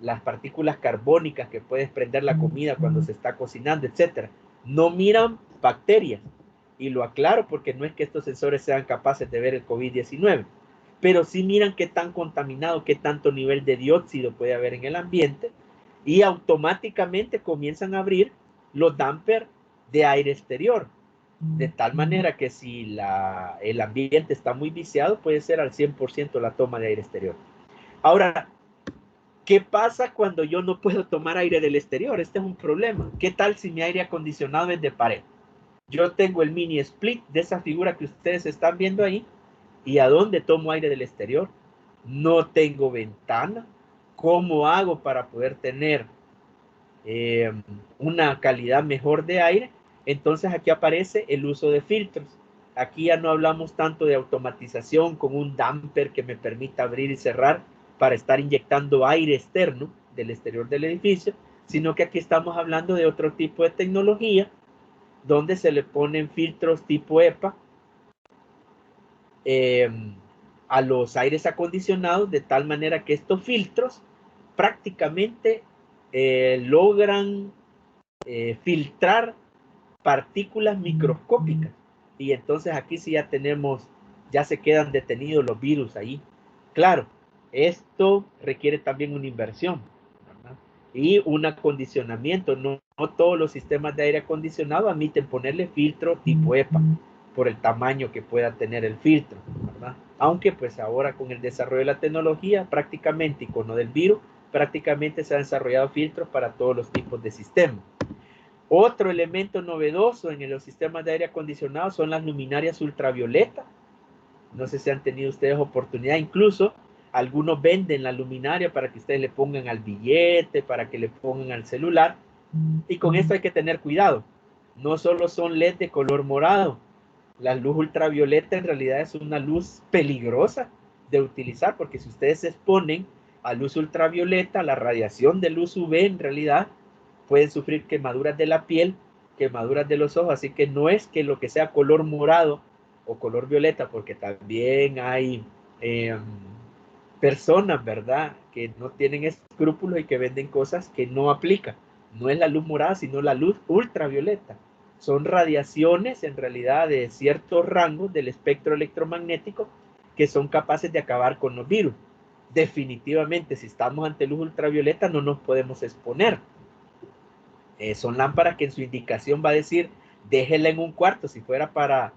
Las partículas carbónicas que puede desprender la comida cuando se está cocinando, etcétera. No miran bacterias. Y lo aclaro porque no es que estos sensores sean capaces de ver el COVID-19, pero sí miran qué tan contaminado, qué tanto nivel de dióxido puede haber en el ambiente, y automáticamente comienzan a abrir los dampers de aire exterior, de tal manera que si el ambiente está muy viciado, puede ser al 100% la toma de aire exterior. Ahora, ¿qué pasa cuando yo no puedo tomar aire del exterior? Este es un problema. ¿Qué tal si mi aire acondicionado es de pared? Yo tengo el mini split de esa figura que ustedes están viendo ahí. ¿Y a dónde tomo aire del exterior? No tengo ventana. ¿Cómo hago para poder tener una calidad mejor de aire? Entonces aquí aparece el uso de filtros. Aquí ya no hablamos tanto de automatización con un damper que me permita abrir y cerrar para estar inyectando aire externo del exterior del edificio, sino que aquí estamos hablando de otro tipo de tecnología donde se le ponen filtros tipo EPA a los aires acondicionados, de tal manera que estos filtros prácticamente logran filtrar partículas microscópicas, y entonces aquí sí ya tenemos, ya se quedan detenidos los virus ahí. Claro, esto requiere también una inversión, ¿verdad? Y un acondicionamiento. No todos los sistemas de aire acondicionado admiten ponerle filtro tipo EPA por el tamaño que pueda tener el filtro, ¿verdad? Aunque pues ahora con el desarrollo de la tecnología prácticamente, y con lo del virus, prácticamente se han desarrollado filtros para todos los tipos de sistemas. Otro elemento novedoso en los sistemas de aire acondicionado son las luminarias ultravioleta. No sé si han tenido ustedes oportunidad, incluso algunos venden la luminaria para que ustedes le pongan al billete, para que le pongan al celular, y con esto hay que tener cuidado. No solo son LED de color morado, La luz ultravioleta en realidad es una luz peligrosa de utilizar, porque si ustedes se exponen a luz ultravioleta, la radiación de luz UV en realidad pueden sufrir quemaduras de la piel, quemaduras de los ojos, así que no es que lo que sea color morado o color violeta, porque también hay personas, ¿verdad?, que no tienen escrúpulos y que venden cosas que no aplican. No es la luz morada, sino la luz ultravioleta. Son radiaciones en realidad de ciertos rangos del espectro electromagnético que son capaces de acabar con los virus. Definitivamente, si estamos ante luz ultravioleta, no nos podemos exponer. Son lámparas que en su indicación va a decir, déjenla en un cuarto. Si fuera para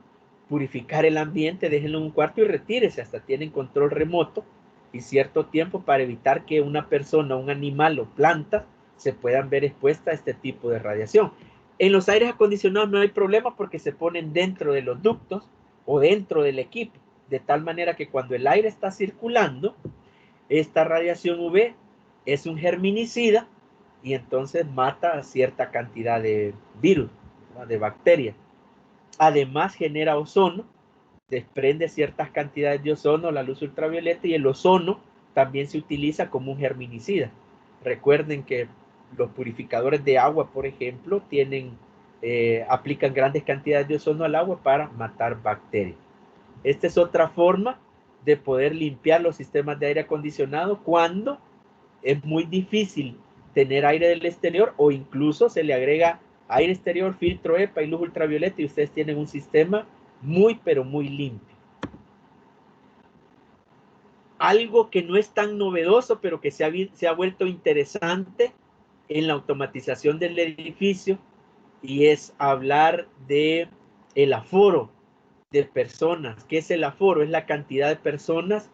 purificar el ambiente, déjenla en un cuarto y retírese. Hasta tienen control remoto y cierto tiempo para evitar que una persona, un animal o plantas se puedan ver expuestas a este tipo de radiación. En los aires acondicionados no hay problema porque se ponen dentro de los ductos o dentro del equipo, de tal manera que cuando el aire está circulando, esta radiación UV es un germinicida y entonces mata a cierta cantidad de virus, ¿no?, de bacterias. Además genera ozono, desprende ciertas cantidades de ozono, la luz ultravioleta, y el ozono también se utiliza como un germinicida. Recuerden que los purificadores de agua, por ejemplo, aplican grandes cantidades de ozono al agua para matar bacterias. Esta es otra forma de poder limpiar los sistemas de aire acondicionado cuando es muy difícil tener aire del exterior, o incluso se le agrega aire exterior, filtro EPA y luz ultravioleta, y ustedes tienen un sistema muy pero muy limpio. Algo que no es tan novedoso, pero que se ha vuelto interesante en la automatización del edificio, y es hablar de el aforo de personas. ¿Qué es el aforo? Es la cantidad de personas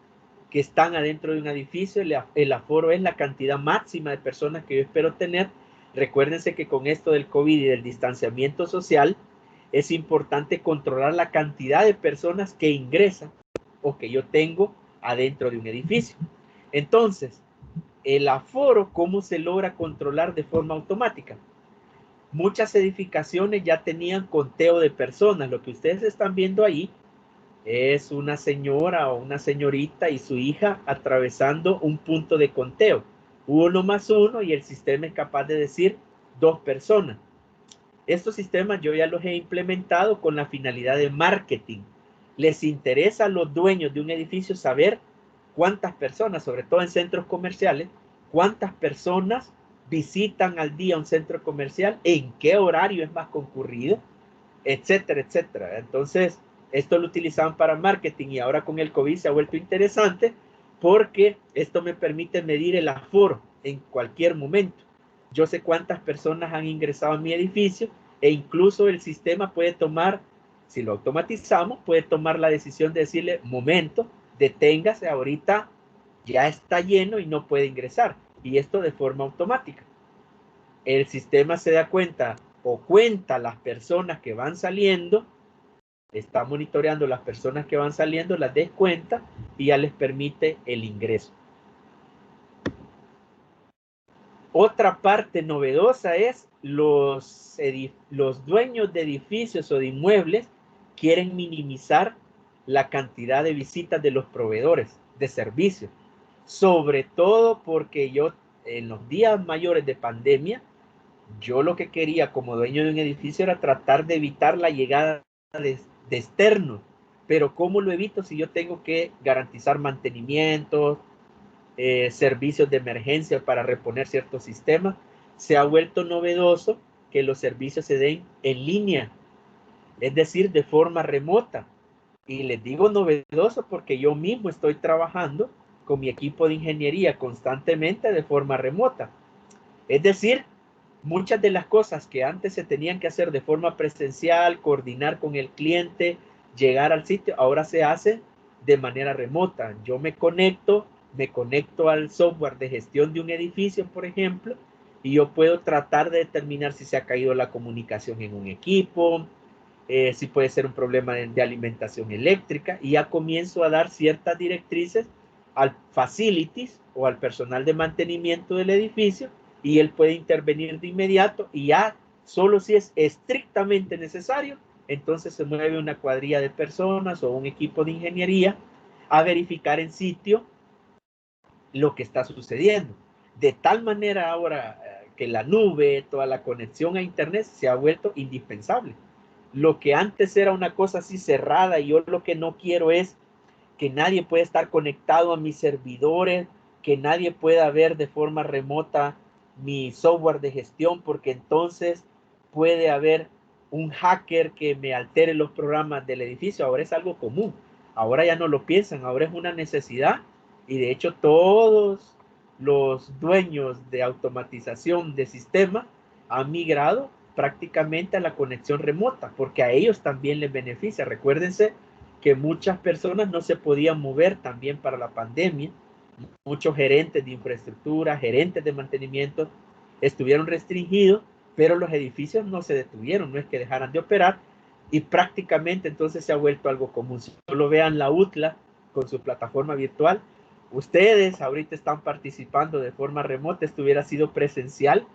que están adentro de un edificio. El aforo es la cantidad máxima de personas que yo espero tener. Recuérdense que con esto del COVID y del distanciamiento social, es importante controlar la cantidad de personas que ingresan o que yo tengo adentro de un edificio. Entonces, el aforo, ¿cómo se logra controlar de forma automática? Muchas edificaciones ya tenían conteo de personas. Lo que ustedes están viendo ahí es una señora o una señorita y su hija atravesando un punto de conteo. 1 más 1, y el sistema es capaz de decir 2 personas. Estos sistemas yo ya los he implementado con la finalidad de marketing. Les interesa a los dueños de un edificio saber cuántas personas, sobre todo en centros comerciales, cuántas personas visitan al día un centro comercial, en qué horario es más concurrido, etcétera, etcétera. Entonces, esto lo utilizaban para marketing, y ahora con el COVID se ha vuelto interesante porque esto me permite medir el aforo en cualquier momento. Yo sé cuántas personas han ingresado a mi edificio, e incluso el sistema puede tomar, si lo automatizamos, puede tomar la decisión de decirle, momento, deténgase, ahorita ya está lleno y no puede ingresar. Y esto de forma automática. El sistema se da cuenta o cuenta las personas que van saliendo, está monitoreando las personas que van saliendo, las descuenta y ya les permite el ingreso. Otra parte novedosa es los dueños de edificios o de inmuebles quieren minimizar la cantidad de visitas de los proveedores de servicios, sobre todo porque yo en los días mayores de pandemia, yo lo que quería como dueño de un edificio era tratar de evitar la llegada de externos. Pero ¿cómo lo evito si yo tengo que garantizar mantenimiento, servicios de emergencia para reponer ciertos sistemas? Se ha vuelto novedoso que los servicios se den en línea, es decir, de forma remota. Y les digo novedoso porque yo mismo estoy trabajando con mi equipo de ingeniería constantemente de forma remota. Es decir, muchas de las cosas que antes se tenían que hacer de forma presencial, coordinar con el cliente, llegar al sitio, ahora se hace de manera remota. Yo me conecto al software de gestión de un edificio, por ejemplo, y yo puedo tratar de determinar si se ha caído la comunicación en un equipo, si puede ser un problema de alimentación eléctrica, y ya comienzo a dar ciertas directrices al facilities o al personal de mantenimiento del edificio, y él puede intervenir de inmediato, y ya solo si es estrictamente necesario, entonces se mueve una cuadrilla de personas o un equipo de ingeniería a verificar en sitio lo que está sucediendo. De tal manera ahora que la nube, toda la conexión a internet se ha vuelto indispensable. Lo que antes era una cosa así cerrada, y yo lo que no quiero es que nadie pueda estar conectado a mis servidores, que nadie pueda ver de forma remota mi software de gestión, porque entonces puede haber un hacker que me altere los programas del edificio. Ahora es algo común, ahora ya no lo piensan, ahora es una necesidad, y de hecho todos los dueños de automatización de sistema han migrado prácticamente a la conexión remota, porque a ellos también les beneficia. Recuérdense que muchas personas no se podían mover también para la pandemia. Muchos gerentes de infraestructura, gerentes de mantenimiento estuvieron restringidos, pero los edificios no se detuvieron, no es que dejaran de operar, y prácticamente entonces se ha vuelto algo común. Si solo vean la UTLA con su plataforma virtual, ustedes ahorita están participando de forma remota. Esto hubiera sido presencial.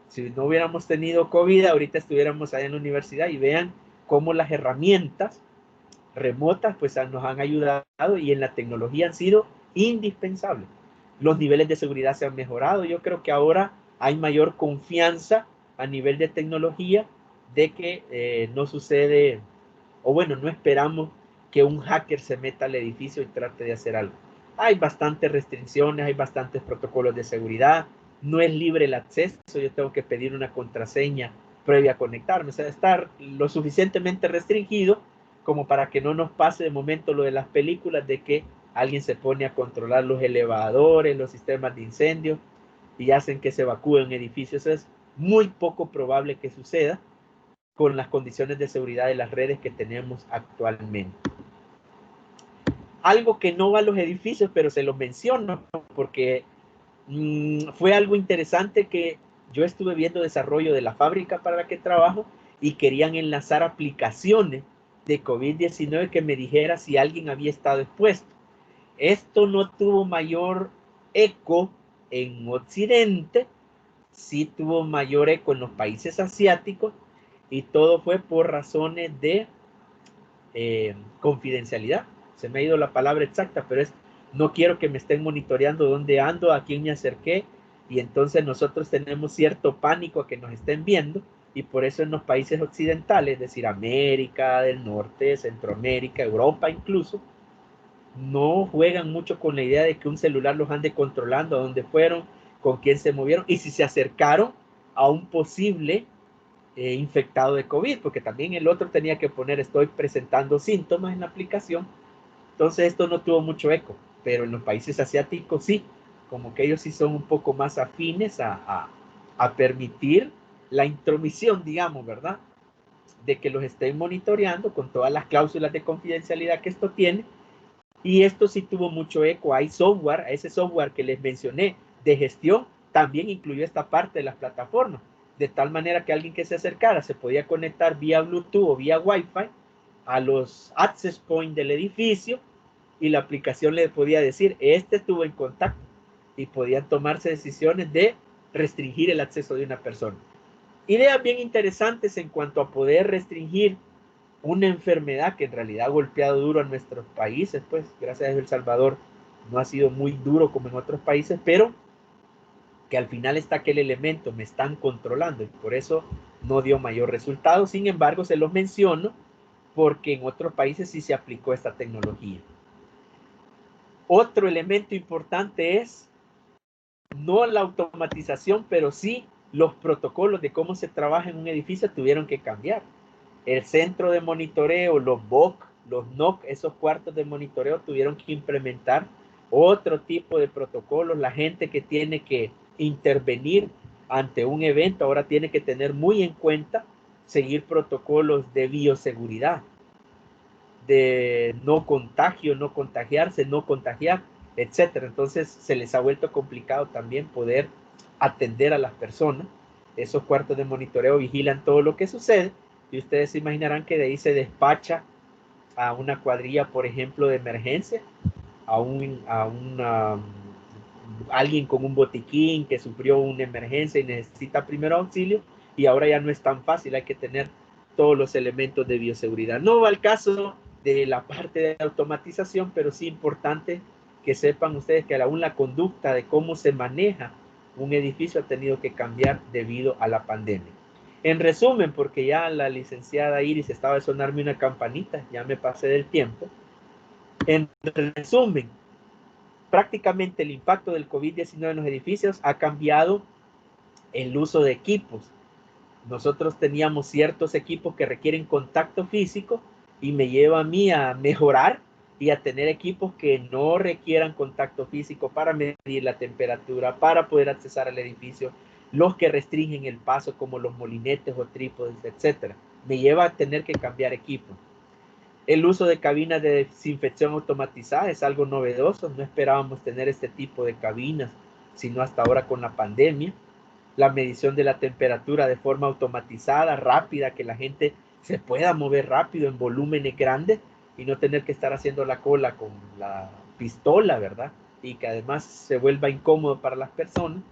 Si no hubiéramos tenido COVID, ahorita estuviéramos ahí en la universidad, y vean cómo las herramientas remotas pues nos han ayudado, y en la tecnología han sido indispensables. Los niveles de seguridad se han mejorado. Yo creo que ahora hay mayor confianza a nivel de tecnología de que no sucede, o bueno, no esperamos que un hacker se meta al edificio y trate de hacer algo. Hay bastantes restricciones, hay bastantes protocolos de seguridad, no es libre el acceso, yo tengo que pedir una contraseña previa a conectarme, o sea, estar lo suficientemente restringido como para que no nos pase de momento lo de las películas, de que alguien se pone a controlar los elevadores, los sistemas de incendio, y hacen que se evacúen edificios. Eso es muy poco probable que suceda con las condiciones de seguridad de las redes que tenemos actualmente. Algo que no va a los edificios, pero se lo menciono porque fue algo interesante, que yo estuve viendo desarrollo de la fábrica para la que trabajo, y querían enlazar aplicaciones de COVID-19 que me dijera si alguien había estado expuesto. Esto no tuvo mayor eco en Occidente, sí tuvo mayor eco en los países asiáticos, y todo fue por razones de confidencialidad. Se me ha ido la palabra exacta, pero es: no quiero que me estén monitoreando dónde ando, a quién me acerqué, y entonces nosotros tenemos cierto pánico a que nos estén viendo, y por eso en los países occidentales, es decir, América del Norte, Centroamérica, Europa incluso, no juegan mucho con la idea de que un celular los ande controlando a dónde fueron, con quién se movieron, y si se acercaron a un posible infectado de COVID, porque también el otro tenía que poner: estoy presentando síntomas en la aplicación. Entonces esto no tuvo mucho eco, pero en los países asiáticos sí, como que ellos sí son un poco más afines a permitir la intromisión, digamos, ¿verdad? De que los estén monitoreando con todas las cláusulas de confidencialidad que esto tiene. Y esto sí tuvo mucho eco. Hay software, ese software que les mencioné de gestión, también incluyó esta parte de las plataformas, de tal manera que alguien que se acercara se podía conectar vía Bluetooth o vía Wi-Fi a los access point del edificio, y la aplicación le podía decir: este estuvo en contacto, y podían tomarse decisiones de restringir el acceso de una persona. Ideas bien interesantes en cuanto a poder restringir una enfermedad que en realidad ha golpeado duro a nuestros países. Pues gracias a Dios El Salvador no ha sido muy duro como en otros países, pero que al final está aquel elemento: me están controlando, y por eso no dio mayor resultado. Sin embargo, se los menciono porque en otros países sí se aplicó esta tecnología. Otro elemento importante es no la automatización, pero sí los protocolos de cómo se trabaja en un edificio tuvieron que cambiar. El centro de monitoreo, los BOC, los NOC, esos cuartos de monitoreo tuvieron que implementar otro tipo de protocolos. La gente que tiene que intervenir ante un evento ahora tiene que tener muy en cuenta seguir protocolos de bioseguridad, de no contagio, no contagiarse, no contagiar, etcétera. Entonces se les ha vuelto complicado también poder atender a las personas. Esos cuartos de monitoreo vigilan todo lo que sucede, y ustedes se imaginarán que de ahí se despacha a una cuadrilla, por ejemplo, de emergencia, a alguien con un botiquín que sufrió una emergencia y necesita primer auxilio, y ahora ya no es tan fácil, hay que tener todos los elementos de bioseguridad. No va al caso de la parte de automatización, pero sí importante que sepan ustedes que aún la conducta de cómo se maneja un edificio ha tenido que cambiar debido a la pandemia. En resumen, porque ya la licenciada Iris estaba de sonarme una campanita, ya me pasé del tiempo. En resumen, prácticamente el impacto del COVID-19 en los edificios ha cambiado el uso de equipos. Nosotros teníamos ciertos equipos que requieren contacto físico y me lleva a mí a mejorar y a tener equipos que no requieran contacto físico para medir la temperatura, para poder accesar al edificio, los que restringen el paso como los molinetes o trípodes, etc. Me lleva a tener que cambiar equipo. El uso de cabinas de desinfección automatizadas es algo novedoso, no esperábamos tener este tipo de cabinas, sino hasta ahora con la pandemia. La medición de la temperatura de forma automatizada, rápida, que la gente se pueda mover rápido en volúmenes grandes y no tener que estar haciendo la cola con la pistola, ¿verdad? Y que además se vuelva incómodo para las personas.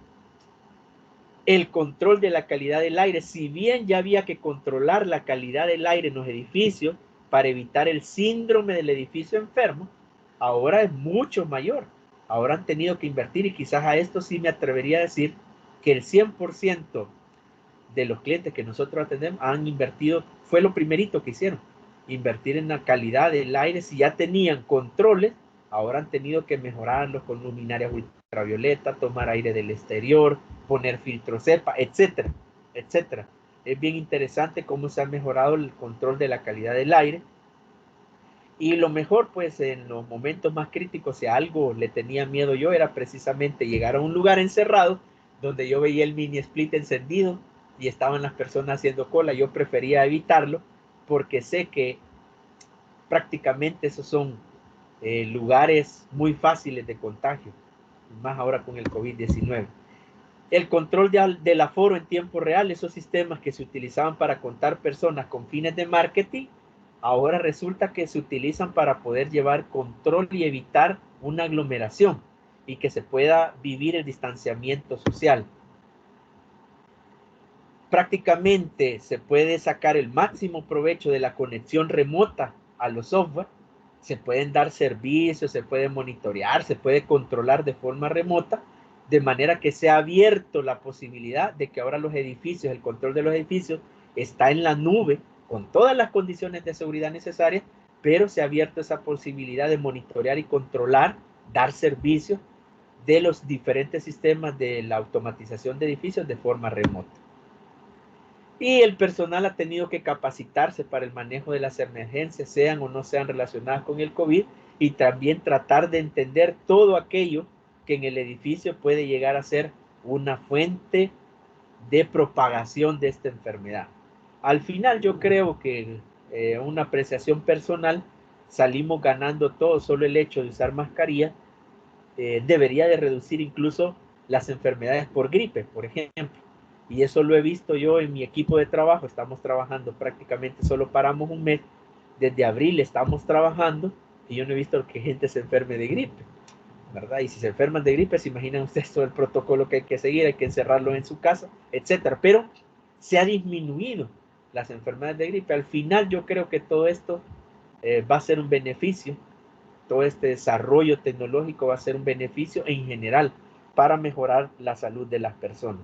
El control de la calidad del aire, si bien ya había que controlar la calidad del aire en los edificios para evitar el síndrome del edificio enfermo, ahora es mucho mayor. Ahora han tenido que invertir y quizás a esto sí me atrevería a decir que el 100% de los clientes que nosotros atendemos han invertido, fue lo primerito que hicieron, invertir en la calidad del aire. Si ya tenían controles, ahora han tenido que mejorarlos con luminarias ultravioleta, tomar aire del exterior, poner filtros CEPA, etcétera, etcétera. Es bien interesante cómo se ha mejorado el control de la calidad del aire. Y lo mejor, pues, en los momentos más críticos, si a algo le tenía miedo yo, era precisamente llegar a un lugar encerrado donde yo veía el mini split encendido y estaban las personas haciendo cola. Yo prefería evitarlo porque sé que prácticamente esos son lugares muy fáciles de contagio, más ahora con el COVID-19. El control del aforo en tiempo real, esos sistemas que se utilizaban para contar personas con fines de marketing, ahora resulta que se utilizan para poder llevar control y evitar una aglomeración y que se pueda vivir el distanciamiento social. Prácticamente se puede sacar el máximo provecho de la conexión remota a los software, se pueden dar servicios, se puede monitorear, se puede controlar de forma remota, de manera que se ha abierto la posibilidad de que ahora los edificios, el control de los edificios está en la nube con todas las condiciones de seguridad necesarias, pero se ha abierto esa posibilidad de monitorear y controlar, dar servicios de los diferentes sistemas de la automatización de edificios de forma remota. Y el personal ha tenido que capacitarse para el manejo de las emergencias, sean o no sean relacionadas con el COVID, y también tratar de entender todo aquello que en el edificio puede llegar a ser una fuente de propagación de esta enfermedad. Al final yo creo que una apreciación personal, salimos ganando todo. Solo el hecho de usar mascarilla debería de reducir incluso las enfermedades por gripe, por ejemplo. Y eso lo he visto yo en mi equipo de trabajo. Estamos trabajando prácticamente, solo paramos un mes. Desde abril estamos trabajando y yo no he visto que gente se enferme de gripe, ¿verdad? Y si se enferman de gripe, se imaginan ustedes todo el protocolo que hay que seguir, hay que encerrarlo en su casa, etcétera. Pero se ha disminuido las enfermedades de gripe. Al final yo creo que todo esto va a ser un beneficio. Todo este desarrollo tecnológico va a ser un beneficio en general para mejorar la salud de las personas.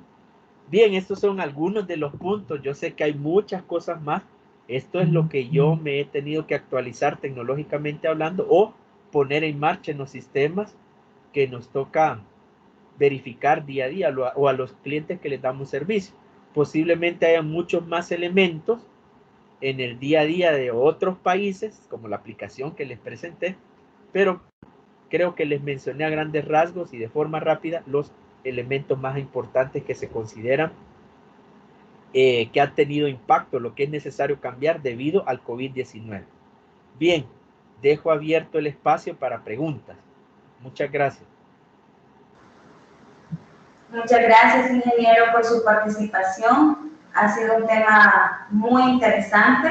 Bien, estos son algunos de los puntos. Yo sé que hay muchas cosas más. Esto es lo que yo me he tenido que actualizar tecnológicamente hablando o poner en marcha en los sistemas que nos toca verificar día a día o a los clientes que les damos servicio. Posiblemente haya muchos más elementos en el día a día de otros países, como la aplicación que les presenté, pero creo que les mencioné a grandes rasgos y de forma rápida los elementos más importantes que se consideran que han tenido impacto, lo que es necesario cambiar debido al COVID-19. Bien, dejo abierto el espacio para preguntas. Muchas gracias. Muchas gracias, ingeniero, por su participación. Ha sido un tema muy interesante.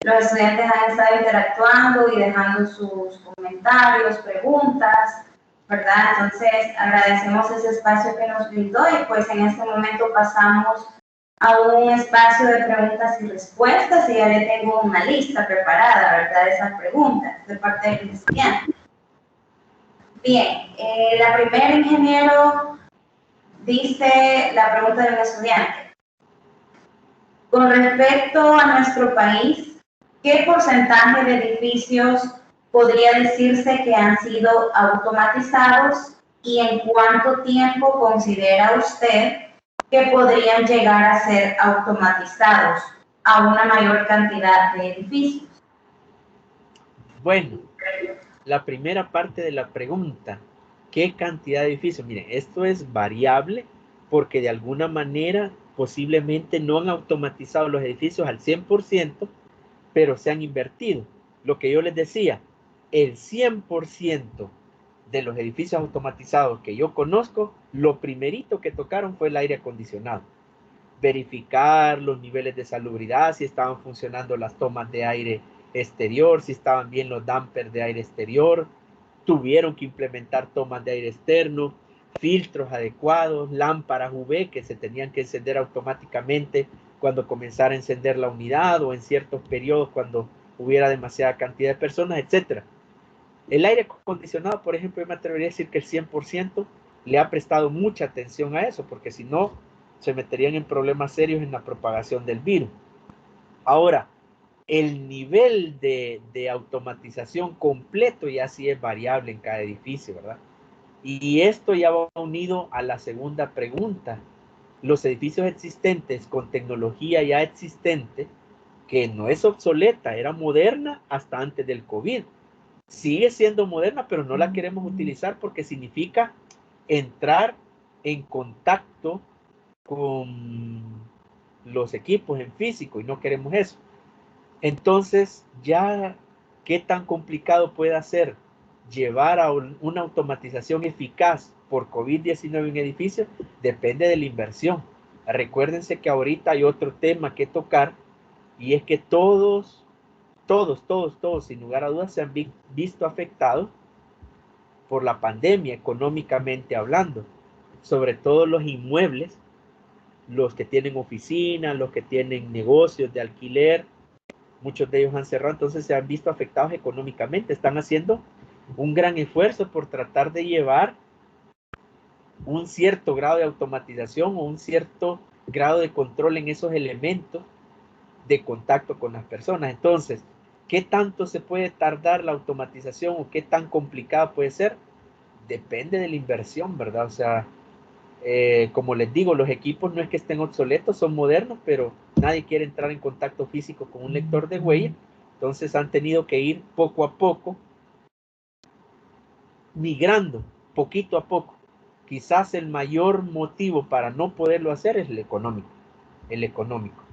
Los estudiantes han estado interactuando y dejando sus comentarios, preguntas, ¿verdad? Entonces, agradecemos ese espacio que nos brindó y pues en este momento pasamos a un espacio de preguntas y respuestas y ya le tengo una lista preparada, ¿verdad? De esas preguntas de parte del estudiante. Bien, la primera, ingeniero, dice la pregunta del estudiante. Con respecto a nuestro país, ¿qué porcentaje de edificios podría decirse que han sido automatizados y en cuánto tiempo considera usted que podrían llegar a ser automatizados a una mayor cantidad de edificios? Bueno, la primera parte de la pregunta, ¿qué cantidad de edificios? Miren, esto es variable porque de alguna manera posiblemente no han automatizado los edificios al 100%, pero se han invertido. Lo que yo les decía, el 100% de los edificios automatizados que yo conozco, lo primerito que tocaron fue el aire acondicionado. Verificar los niveles de salubridad, si estaban funcionando las tomas de aire exterior, si estaban bien los dampers de aire exterior, tuvieron que implementar tomas de aire externo, filtros adecuados, lámparas UV que se tenían que encender automáticamente cuando comenzara a encender la unidad o en ciertos periodos cuando hubiera demasiada cantidad de personas, etc. El aire acondicionado, por ejemplo, yo me atrevería a decir que el 100% le ha prestado mucha atención a eso, porque si no, se meterían en problemas serios en la propagación del virus. Ahora, el nivel de automatización completo ya sí es variable en cada edificio, ¿verdad? Y esto ya va unido a la segunda pregunta. Los edificios existentes con tecnología ya existente, que no es obsoleta, era moderna hasta antes del COVID. Sigue siendo moderna, pero no la queremos utilizar porque significa entrar en contacto con los equipos en físico y no queremos eso. Entonces, ya, ¿qué tan complicado puede ser llevar a una automatización eficaz por COVID-19 en edificios? Depende de la inversión. Recuérdense que ahorita hay otro tema que tocar y es que todos, sin lugar a dudas, se han visto afectados por la pandemia económicamente hablando, sobre todo los inmuebles, los que tienen oficinas, los que tienen negocios de alquiler, muchos de ellos han cerrado, entonces se han visto afectados económicamente, están haciendo un gran esfuerzo por tratar de llevar un cierto grado de automatización o un cierto grado de control en esos elementos de contacto con las personas. Entonces, ¿qué tanto se puede tardar la automatización o qué tan complicada puede ser? Depende de la inversión, ¿verdad? O sea, como les digo, los equipos no es que estén obsoletos, son modernos, pero nadie quiere entrar en contacto físico con un lector de huella, entonces han tenido que ir poco a poco, migrando, poquito a poco. Quizás el mayor motivo para no poderlo hacer es el económico, el económico.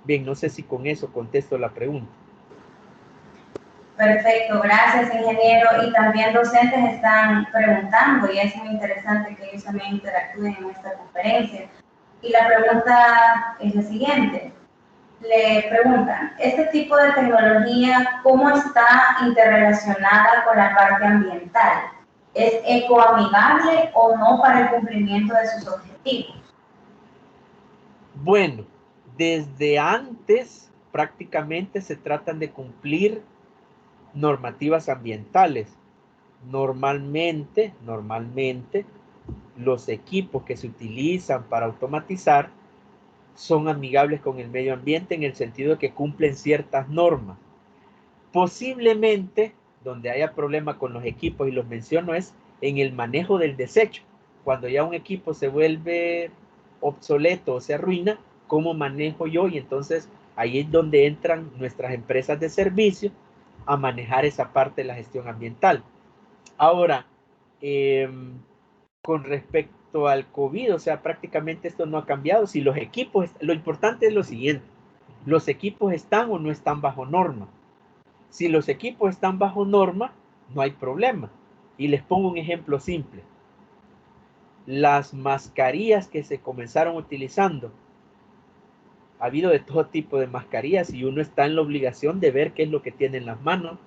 Bien, no sé si con eso contesto la pregunta. Perfecto, gracias, ingeniero. Y también docentes están preguntando y es muy interesante que ellos también interactúen en esta conferencia. Y la pregunta es la siguiente. Le preguntan, ¿este tipo de tecnología cómo está interrelacionada con la parte ambiental? ¿Es ecoamigable o no para el cumplimiento de sus objetivos? Bueno, desde antes prácticamente se tratan de cumplir normativas ambientales. Normalmente, los equipos que se utilizan para automatizar son amigables con el medio ambiente en el sentido de que cumplen ciertas normas. Posiblemente, donde haya problema con los equipos, y los menciono, es en el manejo del desecho. Cuando ya un equipo se vuelve obsoleto o se arruina, ¿cómo manejo yo? Y entonces ahí es donde entran nuestras empresas de servicio a manejar esa parte de la gestión ambiental. Ahora, con respecto al COVID, o sea, prácticamente esto no ha cambiado. Si los equipos, lo importante es lo siguiente, los equipos están o no están bajo norma. Si los equipos están bajo norma, no hay problema. Y les pongo un ejemplo simple. Las mascarillas que se comenzaron utilizando, ha habido de todo tipo de mascarillas y uno está en la obligación de ver qué es lo que tiene en las manos,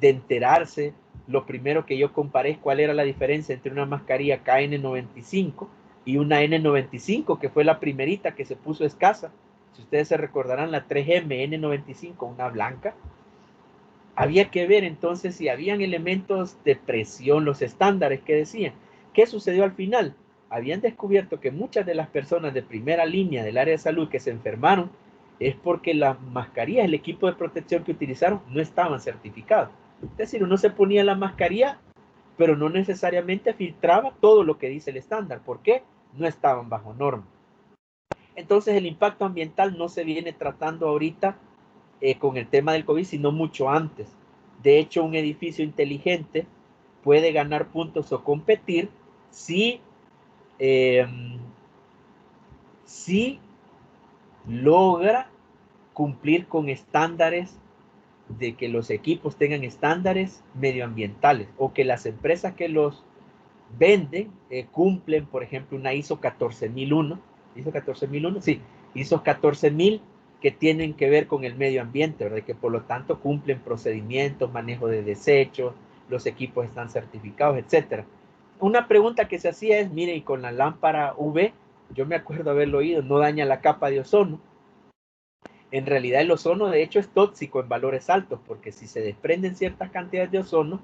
de enterarse. Lo primero que yo comparé es cuál era la diferencia entre una mascarilla KN95 y una N95, que fue la primerita que se puso escasa. Si ustedes se recordarán, la 3M N95, una blanca. Había que ver entonces si habían elementos de presión, los estándares que decían. ¿Qué sucedió al final? Habían descubierto que muchas de las personas de primera línea del área de salud que se enfermaron es porque las mascarillas, el equipo de protección que utilizaron no estaban certificados. Es decir, uno se ponía la mascarilla, pero no necesariamente filtraba todo lo que dice el estándar. ¿Por qué? No estaban bajo norma. Entonces el impacto ambiental no se viene tratando ahorita con el tema del COVID, sino mucho antes. De hecho, un edificio inteligente puede ganar puntos o competir si logra cumplir con estándares, de que los equipos tengan estándares medioambientales, o que las empresas que los venden cumplen, por ejemplo, una ISO 14001. ¿ISO 14001? Sí, ISO 14000, que tienen que ver con el medio ambiente, ¿verdad? Que por lo tanto cumplen procedimientos, manejo de desechos, los equipos están certificados, etcétera. Una pregunta que se hacía es, miren, con la lámpara UV, yo me acuerdo haberlo oído, no daña la capa de ozono. En realidad el ozono de hecho es tóxico en valores altos, porque si se desprenden ciertas cantidades de ozono,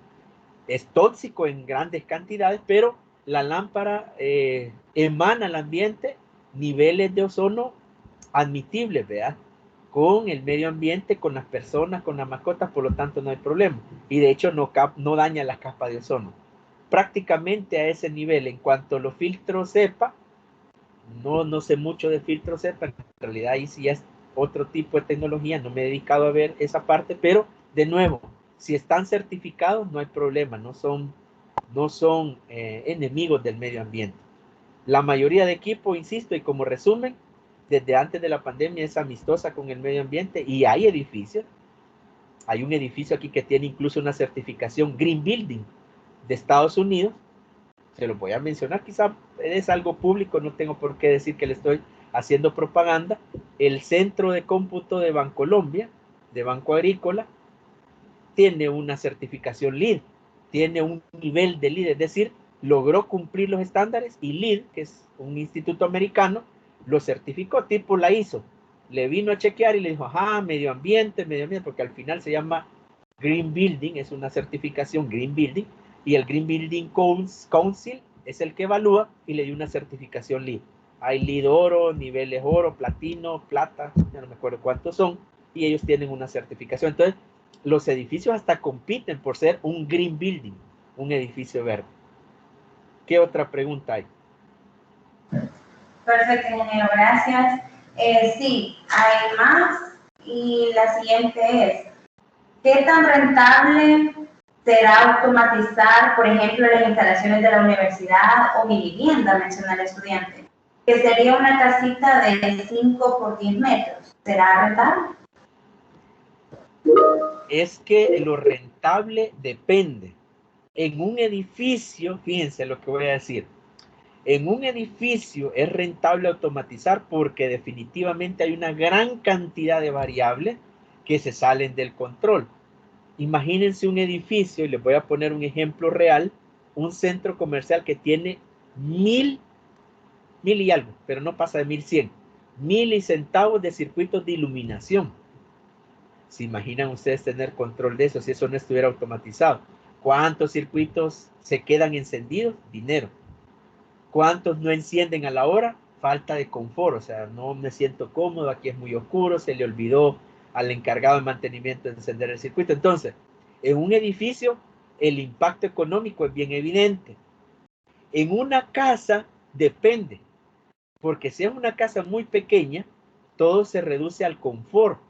es tóxico en grandes cantidades, pero la lámpara emana al ambiente niveles de ozono admitibles, ¿verdad? Con el medio ambiente, con las personas, con las mascotas, por lo tanto no hay problema. Y de hecho no daña la capa de ozono. Prácticamente a ese nivel, en cuanto a los filtros CEPA, no sé mucho de filtros CEPA, en realidad ahí sí es otro tipo de tecnología, no me he dedicado a ver esa parte, pero de nuevo, si están certificados no hay problema, no son enemigos del medio ambiente. La mayoría de equipos, insisto, y como resumen, desde antes de la pandemia es amistosa con el medio ambiente, y hay edificios. Hay un edificio aquí que tiene incluso una certificación Green Building de Estados Unidos. Se lo voy a mencionar, quizá es algo público, no tengo por qué decir que le estoy haciendo propaganda. El Centro de Cómputo de Bancolombia, de Banco Agrícola, tiene una certificación LEED, tiene un nivel de LEED, es decir, logró cumplir los estándares, y LEED, que es un instituto americano, lo certificó, tipo la hizo. Le vino a chequear y le dijo, ajá, medio ambiente, porque al final se llama Green Building, es una certificación Green Building, y el Green Building Council es el que evalúa y le dio una certificación LEED. Hay LEED oro, niveles oro, platino, plata, ya no me acuerdo cuántos son, y ellos tienen una certificación. Entonces, los edificios hasta compiten por ser un green building, un edificio verde. ¿Qué otra pregunta hay? Perfecto, ingeniero, gracias. Sí, hay más. Y la siguiente es, ¿qué tan rentable será automatizar, por ejemplo, las instalaciones de la universidad o mi vivienda, menciona el estudiante? Que sería una casita de 5 por 10 metros. ¿Será rentable? Es que lo rentable depende. En un edificio, fíjense lo que voy a decir, en un edificio es rentable automatizar porque definitivamente hay una gran cantidad de variables que se salen del control. Imagínense un edificio, y les voy a poner un ejemplo real, un centro comercial que tiene 1000 y algo, pero no pasa de 1100, 1000 y centavos de circuitos de iluminación. ¿Se imaginan ustedes tener control de eso si eso no estuviera automatizado? ¿Cuántos circuitos se quedan encendidos? Dinero. ¿Cuántos no encienden a la hora? Falta de confort, o sea, no me siento cómodo, aquí es muy oscuro, se le olvidó al encargado de mantenimiento de encender el circuito. Entonces, en un edificio el impacto económico es bien evidente. En una casa depende, porque si es una casa muy pequeña, todo se reduce al confort.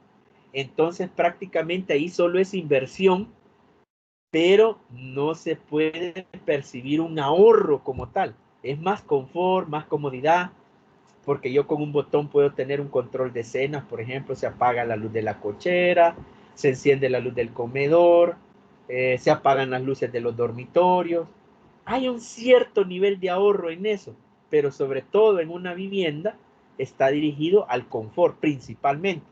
Entonces prácticamente ahí solo es inversión, pero no se puede percibir un ahorro como tal. Es más confort, más comodidad, porque yo con un botón puedo tener un control de escenas, por ejemplo, se apaga la luz de la cochera, se enciende la luz del comedor, se apagan las luces de los dormitorios. Hay un cierto nivel de ahorro en eso, pero sobre todo en una vivienda está dirigido al confort principalmente.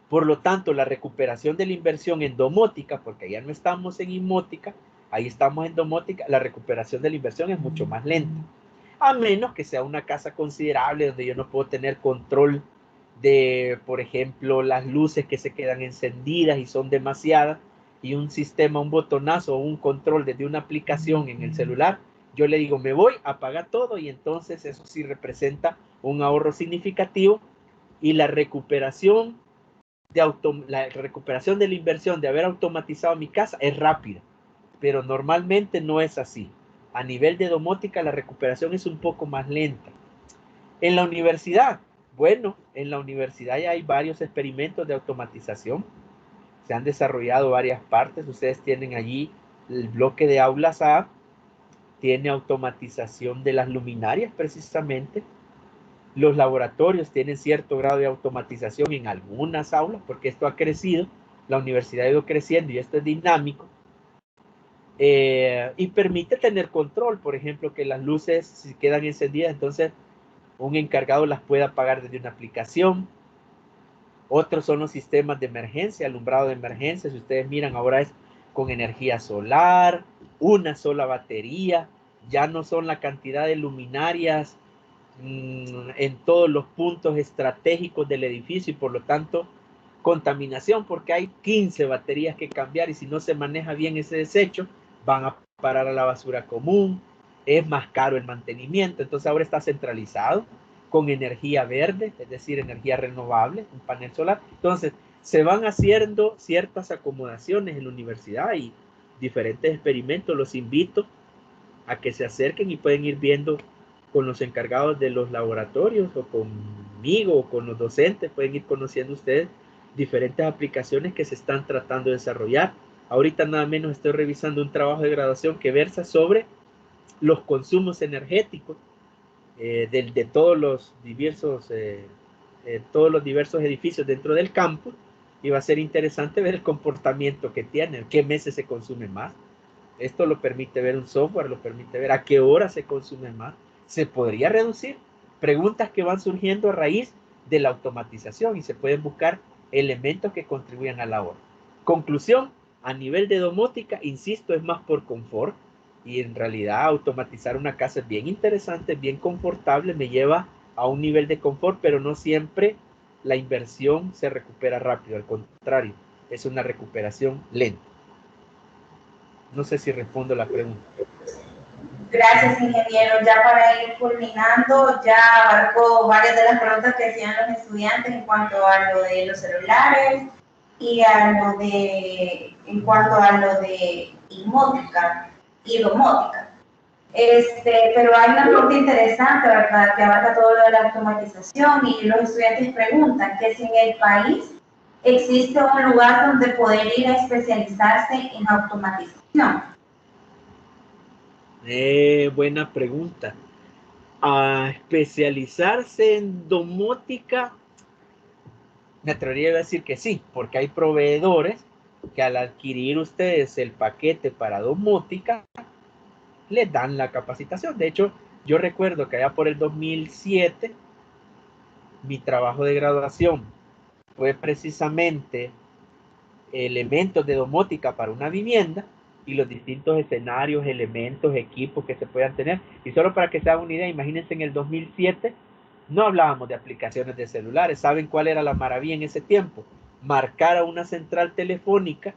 Por lo tanto, la recuperación de la inversión en domótica, porque ya no estamos en inmótica, ahí estamos en domótica, la recuperación de la inversión es mucho más lenta. a menos que sea una casa considerable donde yo no puedo tener control de, por ejemplo, las luces que se quedan encendidas y son demasiadas, y un sistema, un botonazo o un control desde una aplicación en el celular, yo le digo, me voy, apaga todo, y entonces eso sí representa un ahorro significativo, y la recuperación de la inversión de haber automatizado mi casa es rápida, pero normalmente no es así. A nivel de domótica la recuperación es un poco más lenta. En la universidad, bueno, en la universidad ya hay varios experimentos de automatización. Se han desarrollado varias partes. Ustedes tienen allí el bloque de aulas A, tiene automatización de las luminarias precisamente. Los laboratorios tienen cierto grado de automatización en algunas aulas, porque esto ha crecido, la universidad ha ido creciendo y esto es dinámico. Y permite tener control, por ejemplo, que las luces si quedan encendidas, entonces un encargado las puede apagar desde una aplicación. Otros son los sistemas de emergencia, alumbrado de emergencia. Si ustedes miran, ahora es con energía solar, una sola batería, ya no son la cantidad de luminarias en todos los puntos estratégicos del edificio, y por lo tanto contaminación, porque hay 15 baterías que cambiar, y si no se maneja bien ese desecho van a parar a la basura común, es más caro el mantenimiento. Entonces ahora está centralizado con energía verde, es decir, energía renovable, un panel solar. Entonces se van haciendo ciertas acomodaciones en la universidad y diferentes experimentos. Los invito a que se acerquen y pueden ir viendo con los encargados de los laboratorios o conmigo o con los docentes, pueden ir conociendo ustedes diferentes aplicaciones que se están tratando de desarrollar. Ahorita nada menos estoy revisando un trabajo de graduación que versa sobre los consumos energéticos de todos los diversos edificios dentro del campus, y va a ser interesante ver el comportamiento que tienen, qué meses se consume más. Esto lo permite ver un software, lo permite ver a qué hora se consume más. ¿Se podría reducir? Preguntas que van surgiendo a raíz de la automatización, y se pueden buscar elementos que contribuyan al ahorro. Conclusión, a nivel de domótica, insisto, es más por confort, y en realidad automatizar una casa es bien interesante, bien confortable, me lleva a un nivel de confort, pero no siempre la inversión se recupera rápido, al contrario, es una recuperación lenta. No sé si respondo la pregunta. Gracias, ingeniero. Ya para ir culminando, ya abarcó varias de las preguntas que hacían los estudiantes en cuanto a lo de los celulares y en cuanto a lo de inmótica y domótica. Pero hay una pregunta interesante, ¿verdad?, que abarca todo lo de la automatización, y los estudiantes preguntan que si en el país existe un lugar donde poder ir a especializarse en automatización. Buena pregunta. A especializarse en domótica, me atrevería a decir que sí, porque hay proveedores que al adquirir ustedes el paquete para domótica, les dan la capacitación. De hecho, yo recuerdo que allá por el 2007, mi trabajo de graduación fue precisamente elementos de domótica para una vivienda, y los distintos escenarios, elementos, equipos que se puedan tener. Y solo para que se hagan una idea, imagínense, en el 2007 no hablábamos de aplicaciones de celulares. ¿Saben cuál era la maravilla en ese tiempo? Marcar a una central telefónica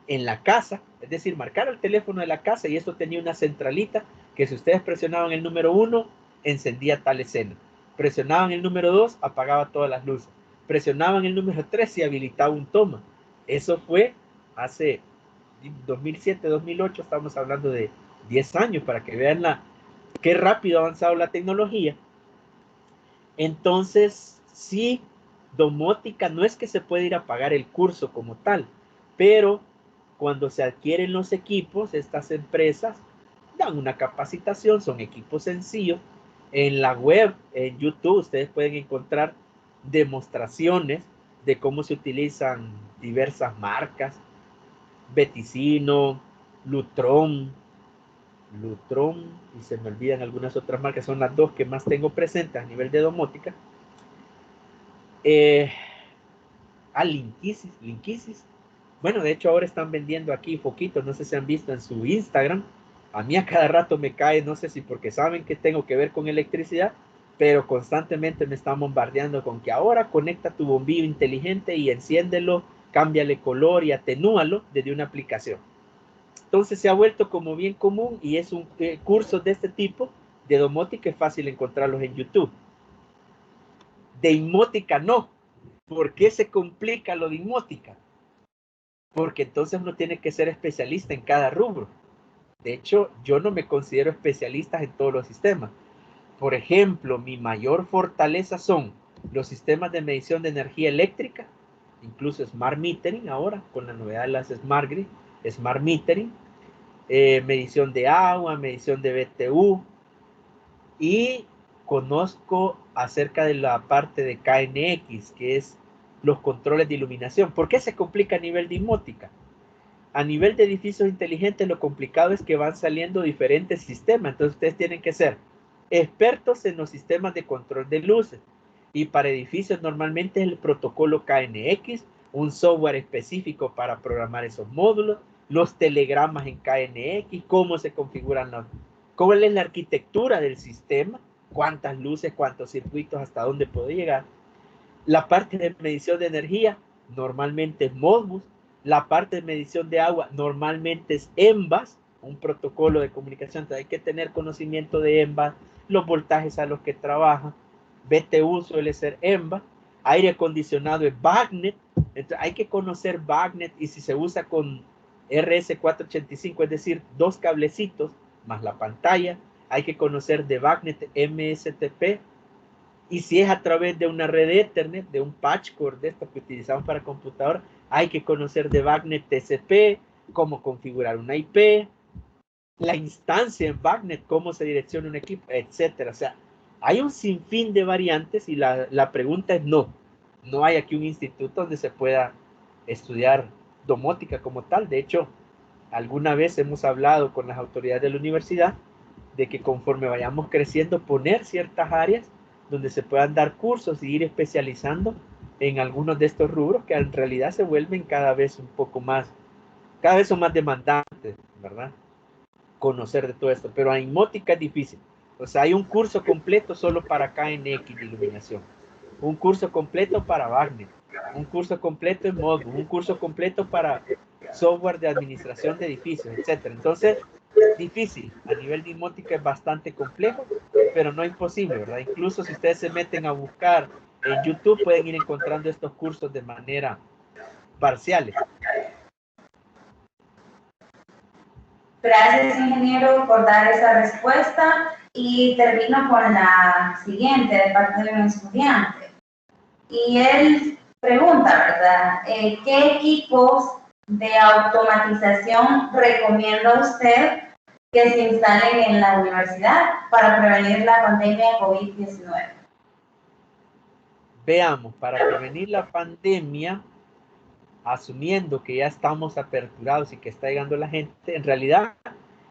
en la casa, es decir, marcar el teléfono de la casa, y esto tenía una centralita que si ustedes presionaban el número 1, encendía tal escena. Presionaban el número 2, apagaba todas las luces. Presionaban el número 3 y habilitaba un toma. Eso fue hace 2007, 2008, estamos hablando de 10 años, para que vean qué rápido ha avanzado la tecnología. Entonces, sí, domótica no es que se pueda ir a pagar el curso como tal, pero cuando se adquieren los equipos, estas empresas dan una capacitación, son equipos sencillos. En la web, en YouTube, ustedes pueden encontrar demostraciones de cómo se utilizan diversas marcas, Beticino, Lutron, y se me olvidan algunas otras marcas, son las dos que más tengo presentes a nivel de domótica. Linkisis. Bueno, de hecho ahora están vendiendo aquí foquitos, no sé si han visto en su Instagram, A mí a cada rato me cae, no sé si porque saben que tengo que ver con electricidad, pero constantemente me están bombardeando con que ahora conecta tu bombillo inteligente y enciéndelo, cámbiale color y atenúalo desde una aplicación. Entonces se ha vuelto como bien común y es un curso de este tipo de domótica es fácil encontrarlos en YouTube. De inmótica no. ¿Por qué se complica lo de inmótica? Porque entonces uno tiene que ser especialista en cada rubro. De hecho, yo no me considero especialista en todos los sistemas. Por ejemplo, mi mayor fortaleza son los sistemas de medición de energía eléctrica, incluso Smart Metering ahora, con la novedad de las Smart Grid, Smart Metering, medición de agua, medición de BTU, y conozco acerca de la parte de KNX, que es los controles de iluminación. ¿Por qué se complica a nivel de inmótica? A nivel de edificios inteligentes, lo complicado es que van saliendo diferentes sistemas. Entonces, ustedes tienen que ser expertos en los sistemas de control de luces. Y para edificios, normalmente es el protocolo KNX, un software específico para programar esos módulos, los telegramas en KNX, cómo se configuran los, cuál es la arquitectura del sistema, cuántas luces, cuántos circuitos, hasta dónde puede llegar. La parte de medición de energía normalmente es Modbus. La parte de medición de agua normalmente es ENVAS, un protocolo de comunicación. Entonces hay que tener conocimiento de ENVAS, los voltajes a los que trabaja. BTU suele ser ENVAS. Aire acondicionado es BACnet. Entonces hay que conocer BACnet y si se usa con RS485, es decir, dos cablecitos más la pantalla, hay que conocer de BACnet MSTP. Y si es a través de una red Ethernet, de un patch cord de estos que utilizamos para computador, hay que conocer de BACnet TCP, cómo configurar una IP, la instancia en BACnet, cómo se direcciona un equipo, etcétera. O sea, hay un sinfín de variantes y la pregunta es no. No hay aquí un instituto donde se pueda estudiar domótica como tal. De hecho, alguna vez hemos hablado con las autoridades de la universidad de que conforme vayamos creciendo, poner ciertas áreas donde se puedan dar cursos y ir especializando en algunos de estos rubros que en realidad se vuelven cada vez un poco más, cada vez son más demandantes, ¿verdad? Conocer de todo esto, pero a inmótica es difícil. O sea, hay un curso completo solo para KNX de iluminación, un curso completo para Wagner, un curso completo en Modbus, un curso completo para software de administración de edificios, etcétera. Entonces, difícil. A nivel de inmótica es bastante complejo, pero no imposible, ¿verdad? Incluso si ustedes se meten a buscar en YouTube, pueden ir encontrando estos cursos de manera parciales. Gracias, ingeniero, por dar esa respuesta. Y termino con la siguiente de parte de un estudiante. Y él pregunta, ¿verdad? ¿Qué equipos de automatización recomienda usted que se instalen en la universidad para prevenir la pandemia COVID-19? Veamos, para prevenir la pandemia, asumiendo que ya estamos aperturados y que está llegando la gente, en realidad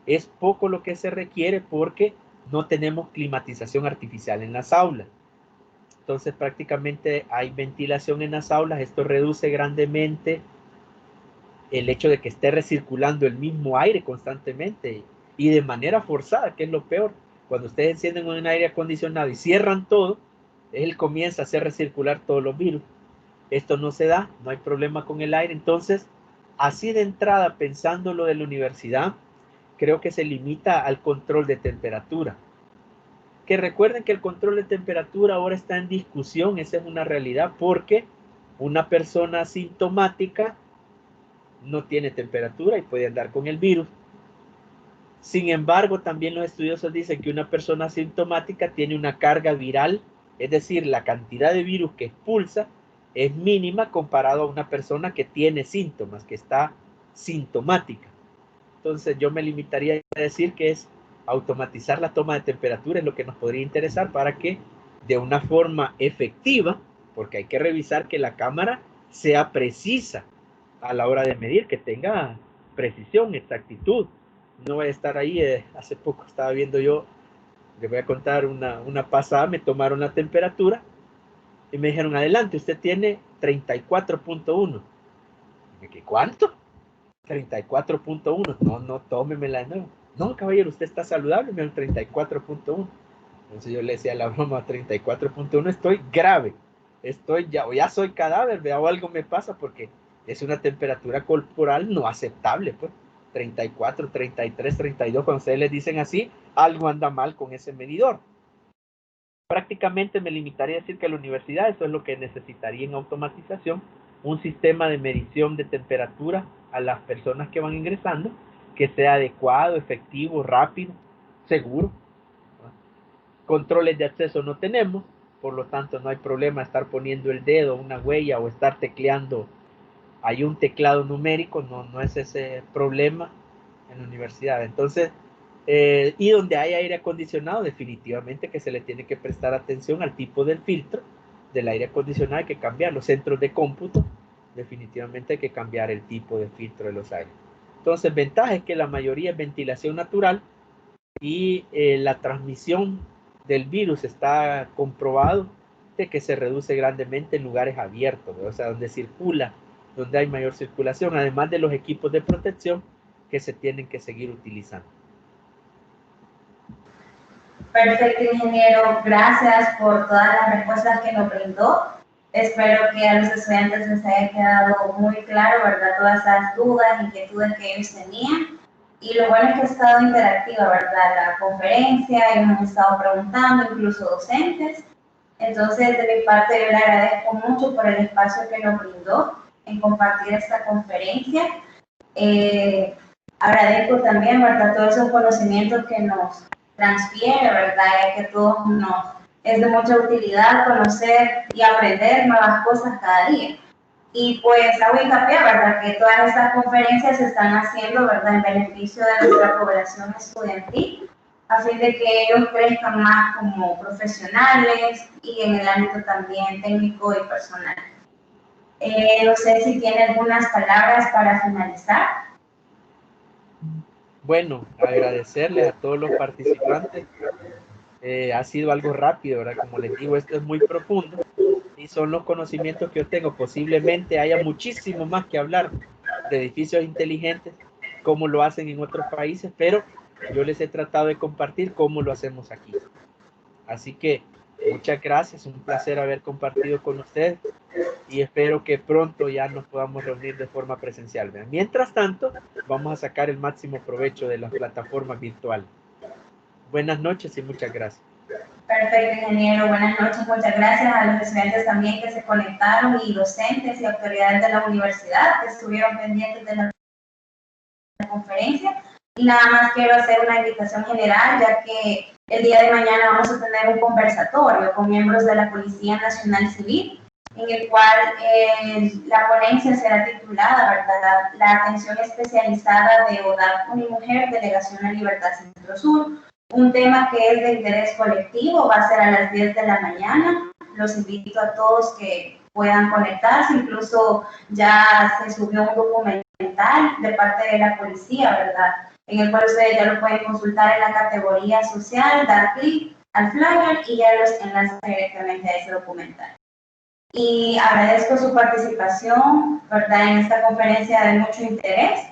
es poco lo que se requiere porque no tenemos climatización artificial en las aulas. Entonces prácticamente hay ventilación en las aulas, esto reduce grandemente el hecho de que esté recirculando el mismo aire constantemente y de manera forzada, que es lo peor. Cuando ustedes encienden un aire acondicionado y cierran todo, él comienza a hacer recircular todos los virus. Esto no se da, no hay problema con el aire. Entonces, así de entrada, pensando lo de la universidad, creo que se limita al control de temperatura. Que recuerden que el control de temperatura ahora está en discusión, esa es una realidad, porque una persona asintomática no tiene temperatura y puede andar con el virus. Sin embargo, también los estudiosos dicen que una persona asintomática tiene una carga viral, es decir, la cantidad de virus que expulsa es mínima comparado a una persona que tiene síntomas, que está sintomática. Entonces yo me limitaría a decir que es automatizar la toma de temperatura, es lo que nos podría interesar para que de una forma efectiva, porque hay que revisar que la cámara sea precisa a la hora de medir, que tenga precisión, exactitud. No voy a estar ahí, hace poco estaba viendo yo, les voy a contar una pasada, me tomaron la temperatura y me dijeron, adelante, usted tiene 34.1. ¿Qué cuánto? 34.1. No, tómemela de nuevo. no, caballero, usted está saludable, me 34.1. Entonces yo le decía a la broma, 34.1, estoy grave, ya soy cadáver, vea, o algo me pasa, porque es una temperatura corporal no aceptable, pues. 34, 33, 32, cuando ustedes les dicen así, algo anda mal con ese medidor. Prácticamente me limitaría a decir que la universidad, eso es lo que necesitaría en automatización, un sistema de medición de temperatura a las personas que van ingresando, que sea adecuado, efectivo, rápido, seguro. Controles de acceso no tenemos, por lo tanto no hay problema estar poniendo el dedo, una huella o estar tecleando. Hay un teclado numérico, no es ese problema en la universidad. Entonces, y donde hay aire acondicionado, definitivamente que se le tiene que prestar atención al tipo del filtro del aire acondicionado, hay que cambiar. Los centros de cómputo, definitivamente hay que cambiar el tipo de filtro de los aires. Entonces, ventaja es que la mayoría es ventilación natural y la transmisión del virus está comprobado de que se reduce grandemente en lugares abiertos, o sea, donde circula, donde hay mayor circulación, además de los equipos de protección que se tienen que seguir utilizando. Perfecto, ingeniero. Gracias por todas las respuestas que nos brindó. Espero que a los estudiantes les haya quedado muy claro, ¿verdad? Todas esas dudas, inquietudes que ellos tenían. Y lo bueno es que ha estado interactiva, ¿verdad? La conferencia, y nos han estado preguntando, incluso docentes. Entonces, de mi parte, yo le agradezco mucho por el espacio que nos brindó en compartir esta conferencia. Agradezco también, ¿verdad?, todos esos conocimientos que nos transfiere, ¿verdad?, ya que a todos nos es de mucha utilidad conocer y aprender nuevas cosas cada día. Y pues hago hincapié, ¿verdad?, que todas estas conferencias se están haciendo, ¿verdad?, en beneficio de nuestra población estudiantil, a fin de que ellos crezcan más como profesionales y en el ámbito también técnico y personal. No sé si tiene algunas palabras para finalizar. Bueno, agradecerles a todos los participantes. Ha sido algo rápido, ¿verdad? Como les digo, esto es muy profundo y son los conocimientos que yo tengo. Posiblemente haya muchísimo más que hablar de edificios inteligentes, como lo hacen en otros países, pero yo les he tratado de compartir cómo lo hacemos aquí. Así que muchas gracias, un placer haber compartido con ustedes y espero que pronto ya nos podamos reunir de forma presencial. Mientras tanto, vamos a sacar el máximo provecho de las plataformas virtuales. Buenas noches y muchas gracias. Perfecto, ingeniero. Buenas noches. Muchas gracias a los estudiantes también que se conectaron y docentes y autoridades de la universidad que estuvieron pendientes de la conferencia. Y nada más quiero hacer una invitación general, ya que el día de mañana vamos a tener un conversatorio con miembros de la Policía Nacional Civil, en el cual la ponencia será titulada, ¿verdad?, la atención especializada de ODAC Unimujer, Delegación a Libertad Centro Sur. Un tema que es de interés colectivo, va a ser a las 10 de la mañana. Los invito a todos que puedan conectarse, incluso ya se subió un documental de parte de la policía, ¿verdad?, en el cual ustedes ya lo pueden consultar en la categoría social, dar clic al flyer y ya los enlaces directamente a ese documental. Y agradezco su participación, ¿verdad?, en esta conferencia de mucho interés.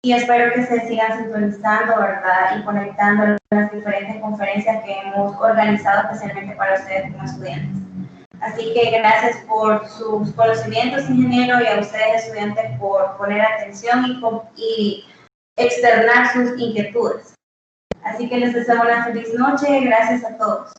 Y espero que se sigan sintonizando, ¿verdad?, y conectando en las diferentes conferencias que hemos organizado especialmente para ustedes como estudiantes. Así que gracias por sus conocimientos, ingeniero, y a ustedes, estudiantes, por poner atención y externar sus inquietudes. Así que les deseo una feliz noche. Gracias a todos.